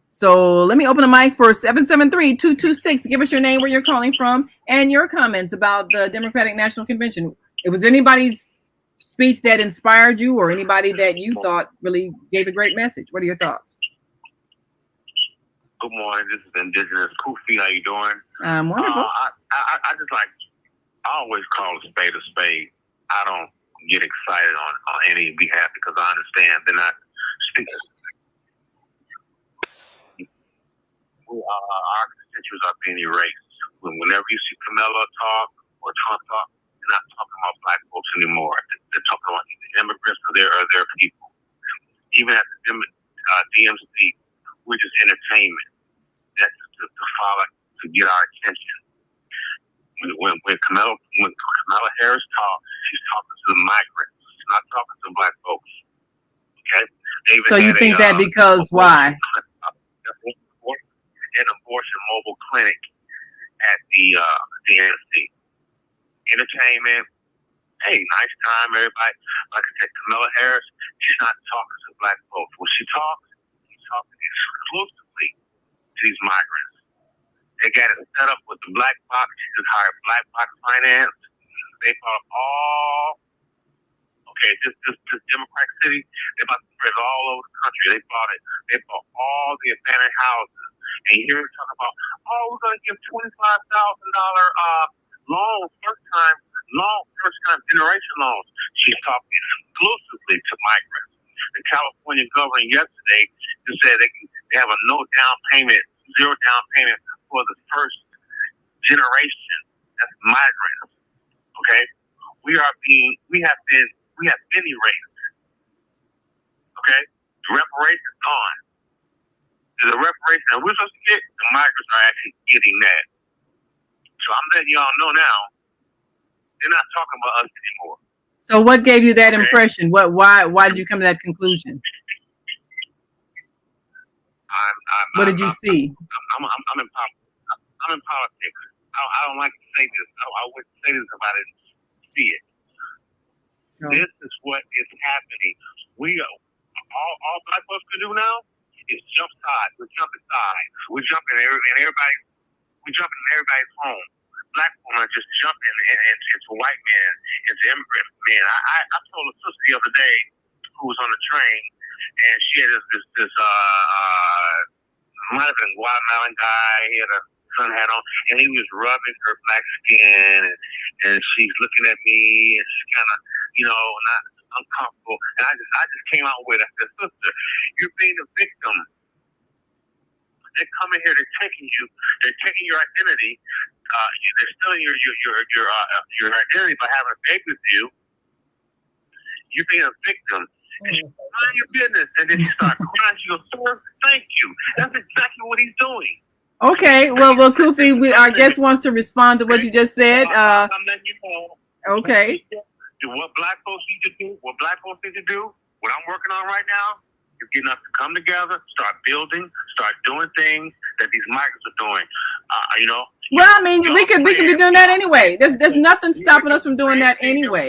So let me open the mic for 773-226 to give us your name, where you're calling from, and your comments about the Democratic National Convention. If was anybody's speech that inspired you, or anybody that you thought really gave a great message, what are your thoughts?
Good morning. This is Indigenous Kofi. How you doing?
Wonderful.
I just like, I always call a spade a spade. I don't get excited on any behalf, because I understand they're not speaking. Our constituents are being erased. Whenever you see Kamala talk or Trump talk, they're not talking about black folks anymore. They're talking about immigrants or their people. Even at the DMC, we're just entertainment. That's to follow, to get our attention. When Kamala Harris talks, she's talking to the migrants. She's not talking to black folks. Okay.
So you think that because why?
An abortion mobile clinic at the DNC. Entertainment. Hey, nice time, everybody. Like I said, Kamala Harris, she's not talking to black folks. When she talks, she's talking exclusively to these migrants. They got it set up with the black box. She just hired Black Box Finance. They bought all, this Democratic City, they're about to spread all over the country. They bought it. They bought all the abandoned houses. And you're talking about, we're going to give $25,000 loans, first time generation loans. She's talking exclusively to migrants. The California governor yesterday just said they have a zero down payment for the first generation. That's migrants. Okay, we have been erased. Okay, the reparations gone. The reparation that we're supposed to get, the migrants are actually getting that. So I'm letting y'all know now, they're not talking about us anymore.
So what gave you that impression? Why did you come to that conclusion? What did you see?
I'm in politics. I don't like to say this. I wouldn't say this if I didn't see it. No. This is what is happening. All black folks can do now is jump sides. We're jumping sides. We're jumping in everybody's home. Black women are just jumping into white men, into immigrant men. I told a sister the other day who was on the train, and she had this might have been Guatemalan guy. He had a son had on, and he was rubbing her black skin, and she's looking at me, and she's kind of, not uncomfortable. And I just came out with it. I said, sister, you're being a victim. They're coming here, they're taking you, they're taking your identity, they're stealing your identity by having a baby with you. You're being a victim. And she goes, mind your business. And then she started crying. She goes, sir, thank you. That's exactly what he's doing.
Okay, well, Kufi, our guest wants to respond to what you just said.
I'm letting you know.
Okay.
What black folks need to do, what I'm working on right now, is getting us to come together, start building, start doing things that these migrants are doing.
Well, I mean, we could be doing that anyway. There's nothing stopping us from doing that anyway.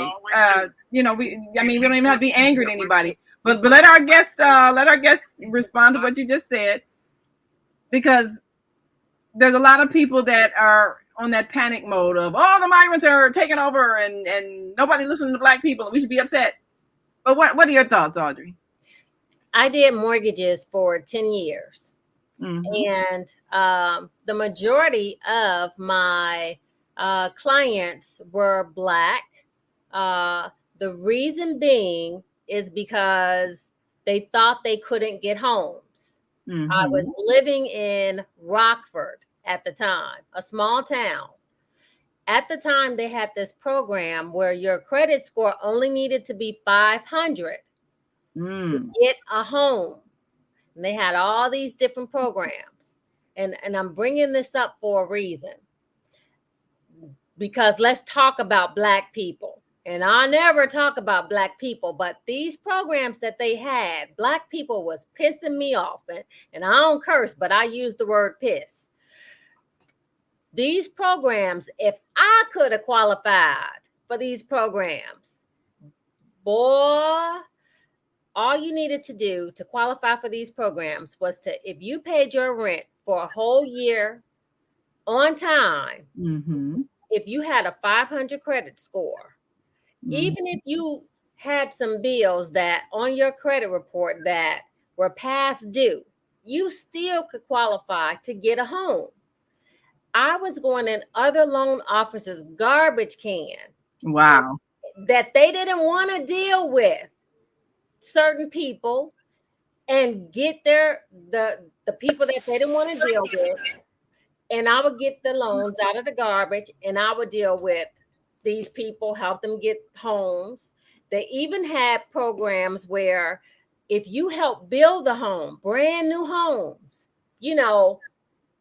We don't even have to be angry at anybody. But let our guests respond to what you just said, because there's a lot of people that are on that panic mode of all the migrants are taking over and nobody listening to black people and we should be upset. But what are your thoughts, Audrey?
I did mortgages for 10 years.
Mm-hmm.
And the majority of my clients were Black. The reason being is because they thought they couldn't get homes.
Mm-hmm.
I was living in Rockford at the time, a small town. At the time, they had this program where your credit score only needed to be 500 to get a home. And they had all these different programs. And I'm bringing this up for a reason. Because let's talk about Black people. And I never talk about Black people, but these programs that they had, Black people was pissing me off. And I don't curse, but I use the word piss. These programs, if I could have qualified for these programs, boy, all you needed to do to qualify for these programs was if you paid your rent for a whole year on time, if you had a 500 credit score, even if you had some bills that on your credit report that were past due, you still could qualify to get a home. I was going in other loan officers' garbage can.
Wow.
That they didn't want to deal with certain people and get the people that they didn't want to deal with. And I would get the loans out of the garbage and I would deal with these people, help them get homes. They even had programs where if you help build a home, brand new homes,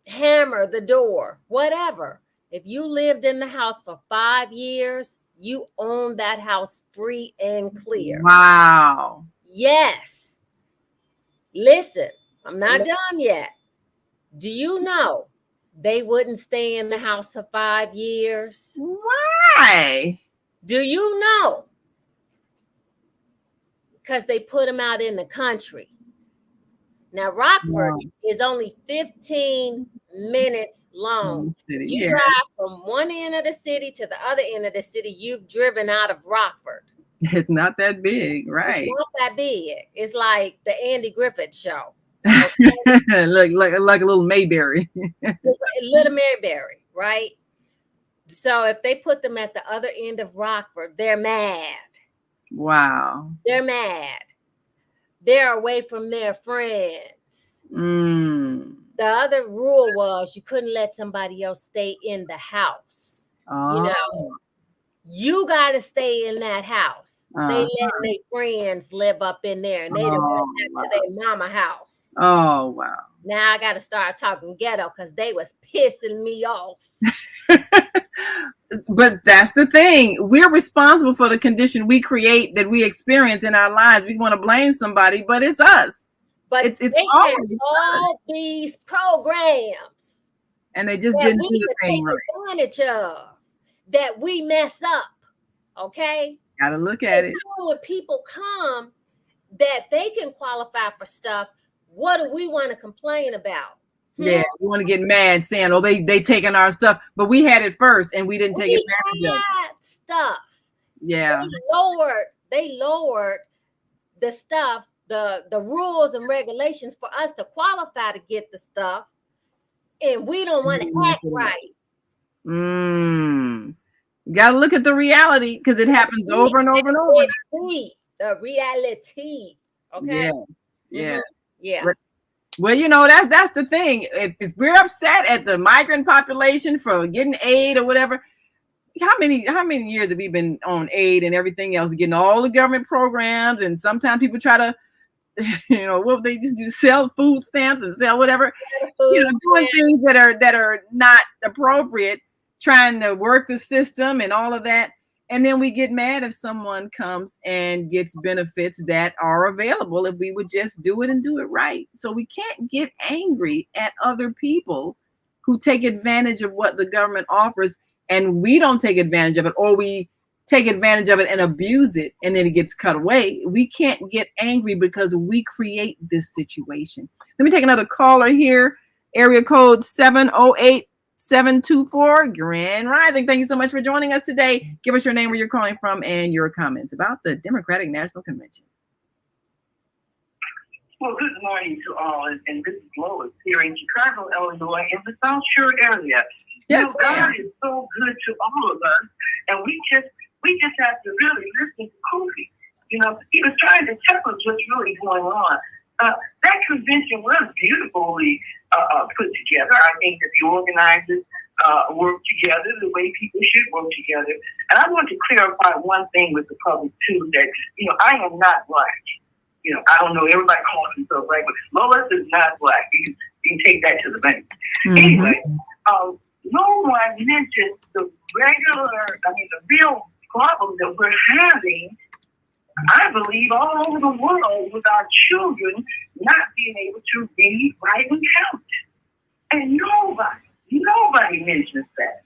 hammer the door, whatever. If you lived in the house for 5 years, you own that house free and clear.
Wow.
Yes. Listen, I'm not done yet. Do you know they wouldn't stay in the house for 5 years?
Why?
Do you know? Because they put them out in the country. Now, Rockford is only 15 minutes long. You drive from one end of the city to the other end of the city, you've driven out of Rockford.
It's not that big, right?
It's not that big. It's like the Andy Griffith Show.
Okay? like a little Mayberry.
It's a little Mayberry, right? So if they put them at the other end of Rockford, they're mad.
Wow.
They're mad. They're away from their friends. The other rule was you couldn't let somebody else stay in the house. You got to stay in that house. They let their friends live up in there, and they didn't went back to their mama house.
Oh, wow.
Now I got to start talking ghetto because they was pissing me off.
But that's the thing. We're responsible for the condition we create, that we experience in our lives. We want to blame somebody, but it's us.
But
it's
they
always
all these programs,
and they just didn't do the thing right.
Advantage of that we mess up. Okay,
gotta look at it.
When people come that they can qualify for stuff, what do we want to complain about?
Yeah, we want to get mad saying, "Oh, they taking our stuff," but we had it first and we didn't take advantage of it.
Stuff.
Yeah,
they lowered the stuff, the rules and regulations for us to qualify to get the stuff. and we don't want to act right.
Got to look at the reality because it happens over and over and over.
The reality. Okay.
Yes.
Yeah.
Well, you know, that's the thing. If we're upset at the migrant population for getting aid or whatever, how many years have we been on aid and everything else, getting all the government programs, and sometimes people try to, you know, what they just do, sell food stamps and sell whatever, doing things that are not appropriate, trying to work the system and all of that. And then we get mad if someone comes and gets benefits that are available if we would just do it and do it right. So we can't get angry at other people who take advantage of what the government offers, and we don't take advantage of it, or we take advantage of it and abuse it, and then it gets cut away. We can't get angry because we create this situation. Let me take another caller here. Area code 708-724. Grand Rising. Thank you so much for joining us today. Give us your name, where you're calling from, and your comments about the Democratic National Convention.
Well, good morning to all, and this is Lois here in Chicago, Illinois, in the South Shore area.
Yes,
God is so good to all of us, and we just have to really listen to Kofi. You know, he was trying to tell us what's really going on. That convention was beautifully put together. I think that the organizers work together the way people should work together. And I want to clarify one thing with the public too, that, you know, I am not black. You know, I don't know, everybody calls themselves black, but Lois is not black. You can take that to the bank. Anyway, no one mentioned the real problem that we're having, I believe, all over the world with our children not being able to read, write, and count. And nobody mentions that.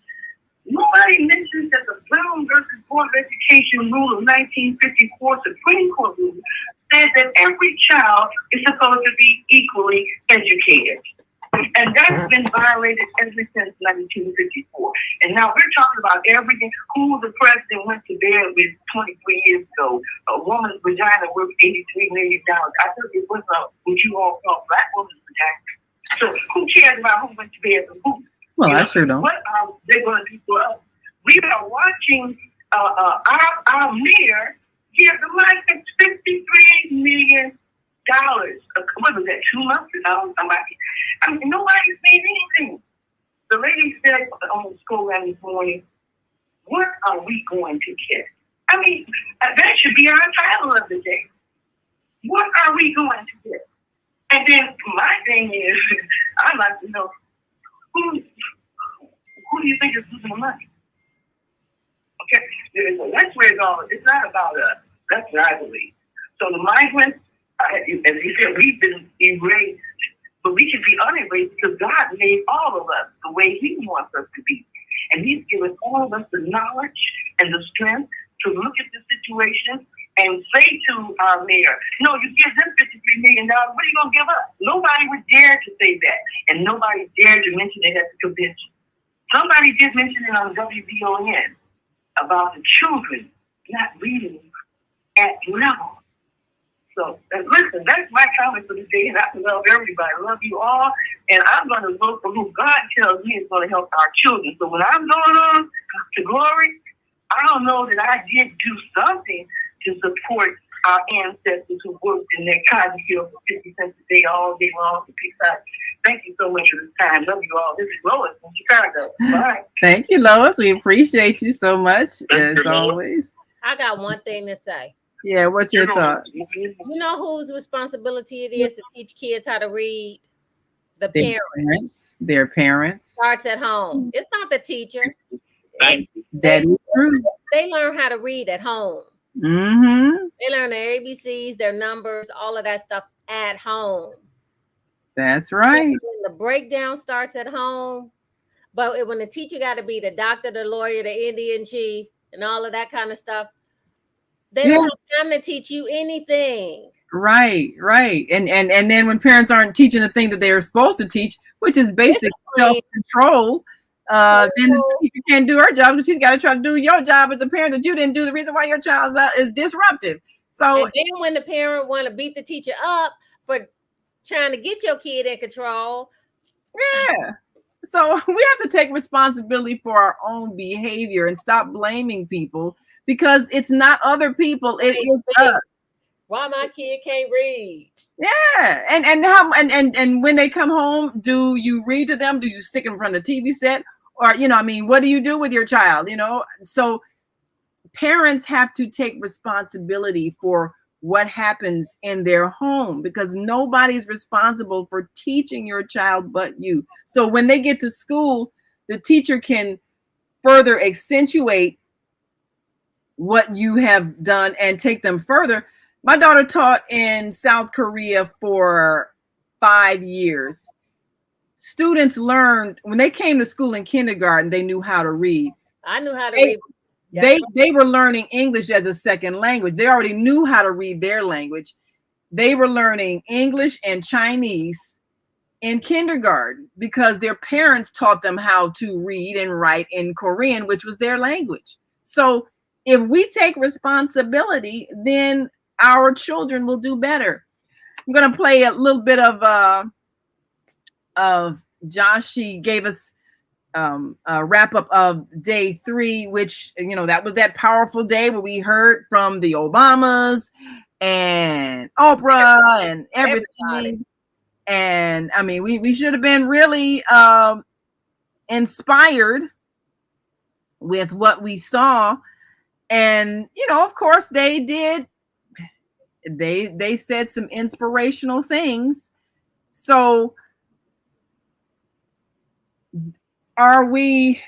Nobody mentions that the Brown versus Board of Education rule of 1954 Supreme Court rule says that every child is supposed to be equally educated. And that's been violated ever since 1954. And now we're talking about everything. Who the president went to bed with 23 years ago. A woman's vagina worth $83 million. I thought it was what you all call black woman's vagina. So who cares about who went to bed with who?
Well, I sure don't.
What are they going to do for us? We are watching our mayor give the like $53 million. What was that, 2 months ago? I mean, nobody's saying anything. The lady said on the program this morning, what are we going to get? I mean, that should be our title of the day. What are we going to get? And then my thing is, I'd like to know, who do you think is losing the money? Okay, that's where it's all. It's not about us. That's what I believe. So the migrants, as you said, we've been erased, but we should be unerased because God made all of us the way He wants us to be. And He's given all of us the knowledge and the strength to look at the situation and say to our mayor, no, you give them $53 million, what are you going to give us? Nobody would dare to say that. And nobody dared to mention it at the convention. Somebody did mention it on WBON about the children not reading at level. So, listen, that's my comment for the day, and I love everybody. I love you all, and I'm going to vote for who God tells me is going to help our children. So when I'm going on to glory, I don't know that I did do something to support our ancestors who worked in their cotton field for 50 cents a day all day long to pick up. Thank you so much for this time. Love you all. This is Lois from Chicago. Bye.
Thank you, Lois. We appreciate you so much, as always.
I got one thing to say.
Yeah, what's your thoughts?
You know whose responsibility it is to teach kids how to read? The parents.
Their parents.
Starts at home. It's not the teacher.
That is true.
They learn how to read at home.
Mm-hmm.
They learn their ABCs, their numbers, all of that stuff at home.
That's right.
The breakdown starts at home. But when the teacher got to be the doctor, the lawyer, the Indian chief, and all of that kind of stuff, they don't have time to teach you anything.
Right. And then when parents aren't teaching the thing that they're supposed to teach, which is basic self-control, then the teacher can't do her job because she's got to try to do your job as a parent that you didn't do, the reason why your child is disruptive. So
and then when the parent want to beat the teacher up for trying to get your kid in control,
So we have to take responsibility for our own behavior and stop blaming people, because it's not other people, it is us.
Why my kid can't read?
Yeah, and when they come home, do you read to them? Do you stick in front of the TV set? Or, what do you do with your child? So parents have to take responsibility for what happens in their home, because nobody's responsible for teaching your child but you. So when they get to school, the teacher can further accentuate what you have done and take them further. My daughter taught in South Korea for 5 years. Students learned when they came to school in kindergarten, they knew how to read.
I knew how to read.
They were learning English as a second language. They already knew how to read their language. They were learning English and Chinese in kindergarten because their parents taught them how to read and write in Korean, which was their language. So if we take responsibility, then our children will do better. I'm going to play a little bit of Josh. She gave us a wrap up of day 3, which, that was that powerful day where we heard from the Obamas and Oprah and everything. And I mean, we should have been really inspired with what we saw. And, of course they did. They said some inspirational things. So are we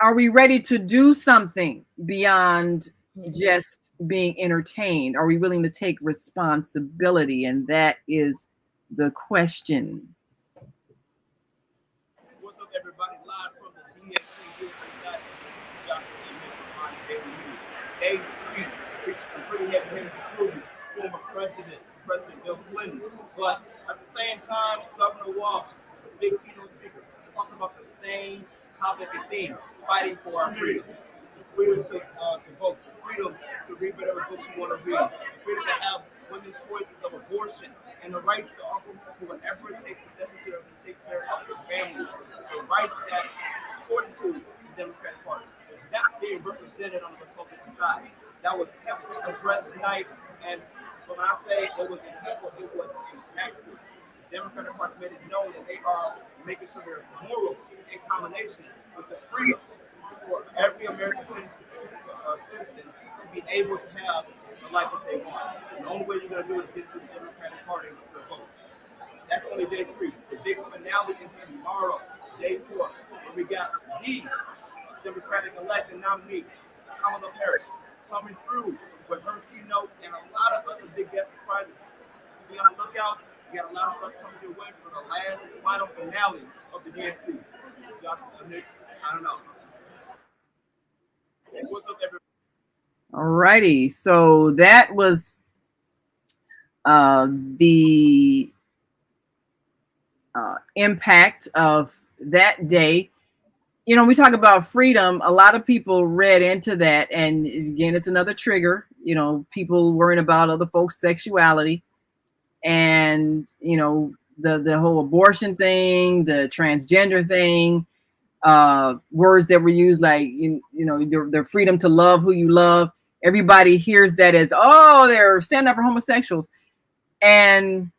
ready to do something beyond just being entertained? Are we willing to take responsibility? And that is the question.
What's up, everybody? Live from the DNC United States. Josh on Daily News. Day 3 reached some pretty heavy hitters, including former President Bill Clinton. But at the same time, Governor Walsh, the big keynote speaker, talking about the same topic and theme: fighting for our freedoms. Freedom to vote, freedom to read whatever books you want to read, freedom to have women's choices of abortion, and the rights to also do whatever it takes necessary to take care of their families. The rights that, according to the Democratic Party, is not being represented on the Republican side. That was heavily addressed tonight, and when I say it was impactful, it was impactful. The Democratic Party made it known that they are making sure there's morals in combination with the freedoms for every American citizen to be able to have the life that they want. And the only way you're going to do it is get through the Democratic Party with your vote. That's only day 3. The big finale is tomorrow, day 4, where we got the Democratic elected nominee, Kamala Harris, coming through with her keynote and a lot of other big guest surprises. Be on the lookout. We got a lot of stuff coming your way for the last and final finale of the DNC. This is Josh from the Knicks. Signing off. What's up, everybody?
All righty. So that was the impact of that day. We talk about freedom. A lot of people read into that. And again, it's another trigger, people worrying about other folks' sexuality. And, the whole abortion thing, the transgender thing, words that were used like, the freedom to love who you love. Everybody hears that as, oh, they're standing up for homosexuals. And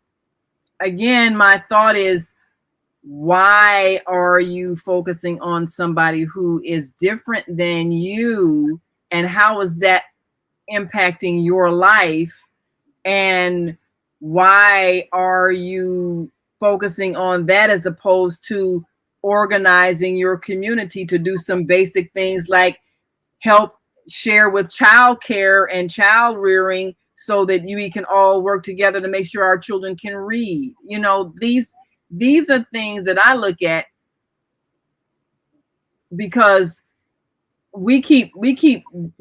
again, my thought is, why are you focusing on somebody who is different than you? And how is that impacting your life? And why are you focusing on that as opposed to organizing your community to do some basic things like help share with child care and child rearing so that we can all work together to make sure our children can read? These are things that I look at because we keep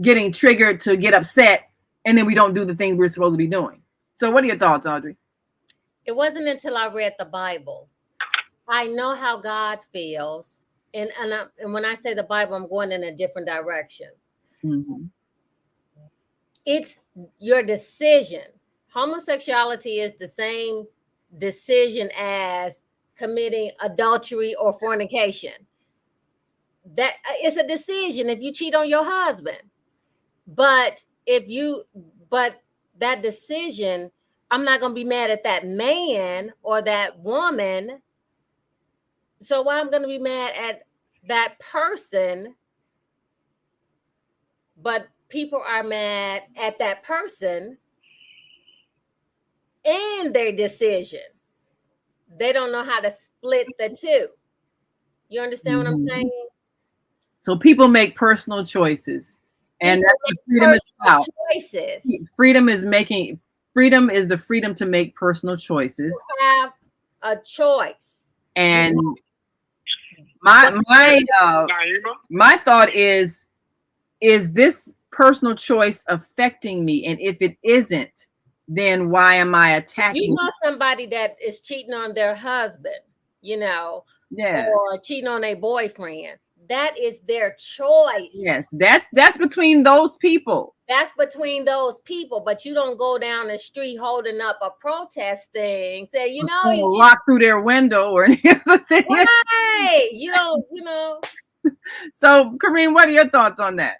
getting triggered to get upset, and then we don't do the things we're supposed to be doing. So what are your thoughts, Audrey?
It wasn't until I read the Bible. I know how God feels. And when I say the Bible, I'm going in a different direction.
Mm-hmm.
It's your decision. Homosexuality is the same decision as committing adultery or fornication. That it's a decision if you cheat on your husband. But that decision, I'm not going to be mad at that man or that woman. So why I'm going to be mad at that person, but people are mad at that person and their decision. They don't know how to split the two. You understand what I'm saying?
So people make personal choices. And that's what freedom is about.
Choices.
Freedom is the freedom to make personal choices.
You have a choice.
And my thought is this personal choice affecting me? And if it isn't, then why am I attacking?
You know somebody that is cheating on their husband, or cheating on a boyfriend. That is their choice.
Yes, that's between those people.
That's between those people, but you don't go down the street holding up a protest thing, say, you
lock through their window or any other thing.
Right. You don't.
So, Kareem, what are your thoughts on that?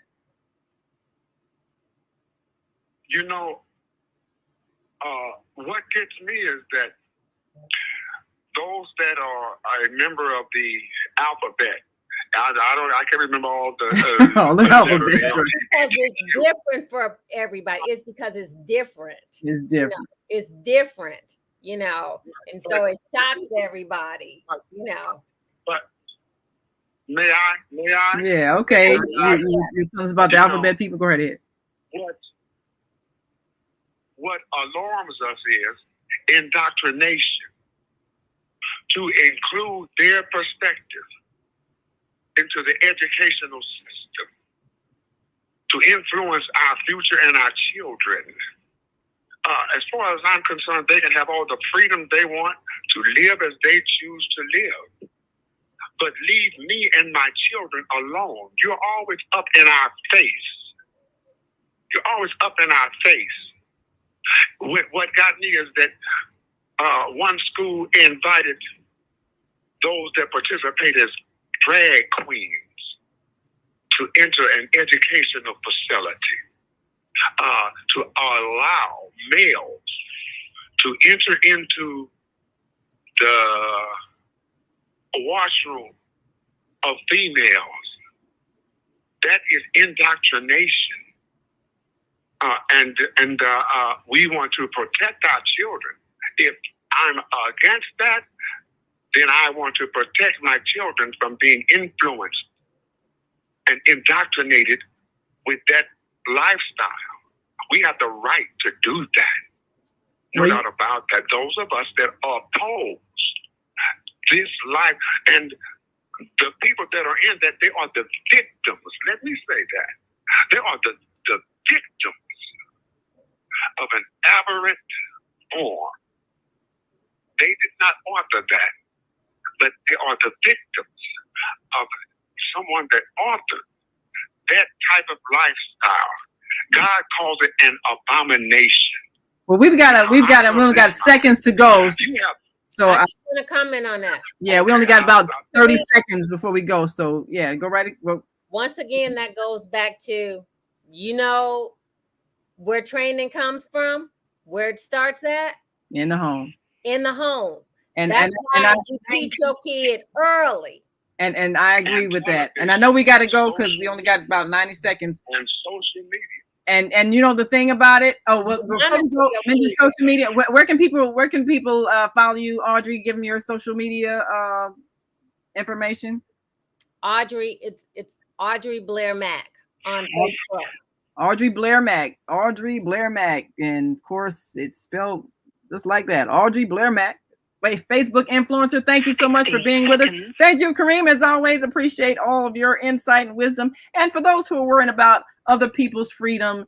What gets me is that those that are a member of the alphabet, I can't remember all the
alphabet.
Because it's different for everybody. It's because it's different.
It's different.
It's different, and so it shocks everybody,
But may I?
Yeah, okay. You tell us about the alphabet people. Go right ahead.
What alarms us is indoctrination to include their perspective into the educational system, to influence our future and our children. As far as I'm concerned, they can have all the freedom they want to live as they choose to live. But leave me and my children alone. You're always up in our face. You're always up in our face. What got me is that one school invited those that participate as drag queens to enter an educational facility, to allow males to enter into the washroom of females. That is indoctrination. And we want to protect our children. If I'm against that, then I want to protect my children from being influenced and indoctrinated with that lifestyle. We have the right to do that. No doubt about that. Those of us that oppose this life, and the people that are in that, they are the victims. Let me say that. They are the victims of an aberrant form. They did not author that, but they are the victims of someone that authored that type of lifestyle. God calls it an abomination.
Well, we only got seconds to go. So
I just want to comment on that.
Yeah, we only got about 30 seconds before we go. So yeah, go right. Go.
Once again, that goes back to, where training comes from, where it starts at?
In the home.
In the home.
And
that's why you teach your kid early.
And I agree with that. And I know we got to go because we only got about 90 seconds.
And social media.
And the thing about it. Oh, well, mention social media. Where can people follow you, Audrey? Give them your social media information.
Audrey, it's Audrey Blair Mack on Facebook.
Audrey Blair Mack, and of course it's spelled just like that. Audrey Blair Mack, Facebook influencer. Thank you so much for being with us. Thank you, Kareem. As always, appreciate all of your insight and wisdom. And for those who are worrying about other people's freedom,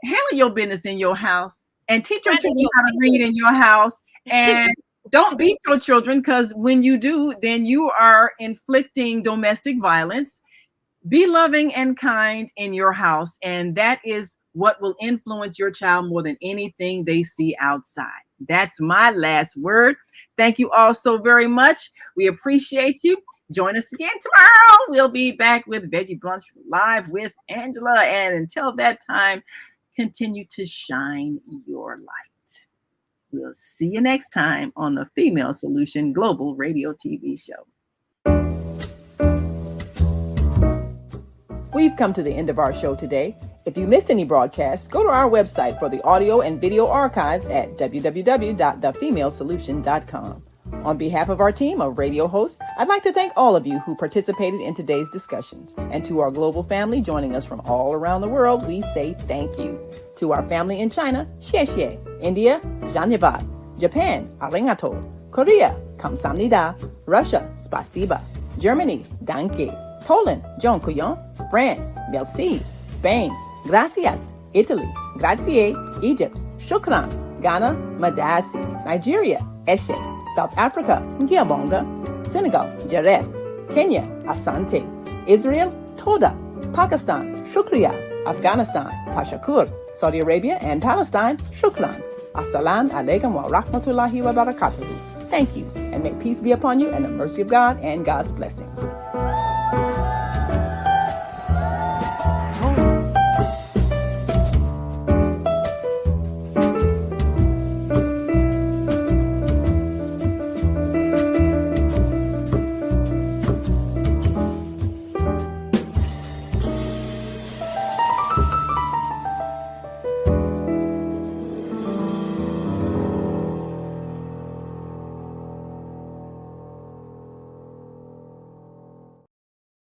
handle your business in your house and teach your children how to read in your house. And don't beat your children, because when you do, then you are inflicting domestic violence. Be loving and kind in your house, and that is what will influence your child more than anything they see outside. That's my last word. Thank you all so very much. We appreciate you. Join us again tomorrow. We'll be back with Veggie Brunch Live with Angela. And until that time, continue to shine your light. We'll see you next time on the Female Solution Global Radio TV show.
We've come to the end of our show today. If you missed any broadcasts, go to our website for the audio and video archives at www.thefemalesolution.com. On behalf of our team of radio hosts, I'd like to thank all of you who participated in today's discussions. And to our global family joining us from all around the world, we say thank you. To our family in China, xie xie. India, Dhanyavad. Japan, arigato. Korea, kamsamnida. Russia, spasiba. Germany, danke. Poland, dziękuję. France, merci. Spain, gracias. Italy, grazie. Egypt, shukran. Ghana, madasi. Nigeria, eshe. South Africa, ngiyabonga. Senegal, jareh. Kenya, asante. Israel, toda. Pakistan, shukriya. Afghanistan, tashakur. Saudi Arabia and Palestine, shukran. Assalamu alaikum wa rahmatullahi wa barakatuhu. Thank you, and may peace be upon you and the mercy of God and God's blessings.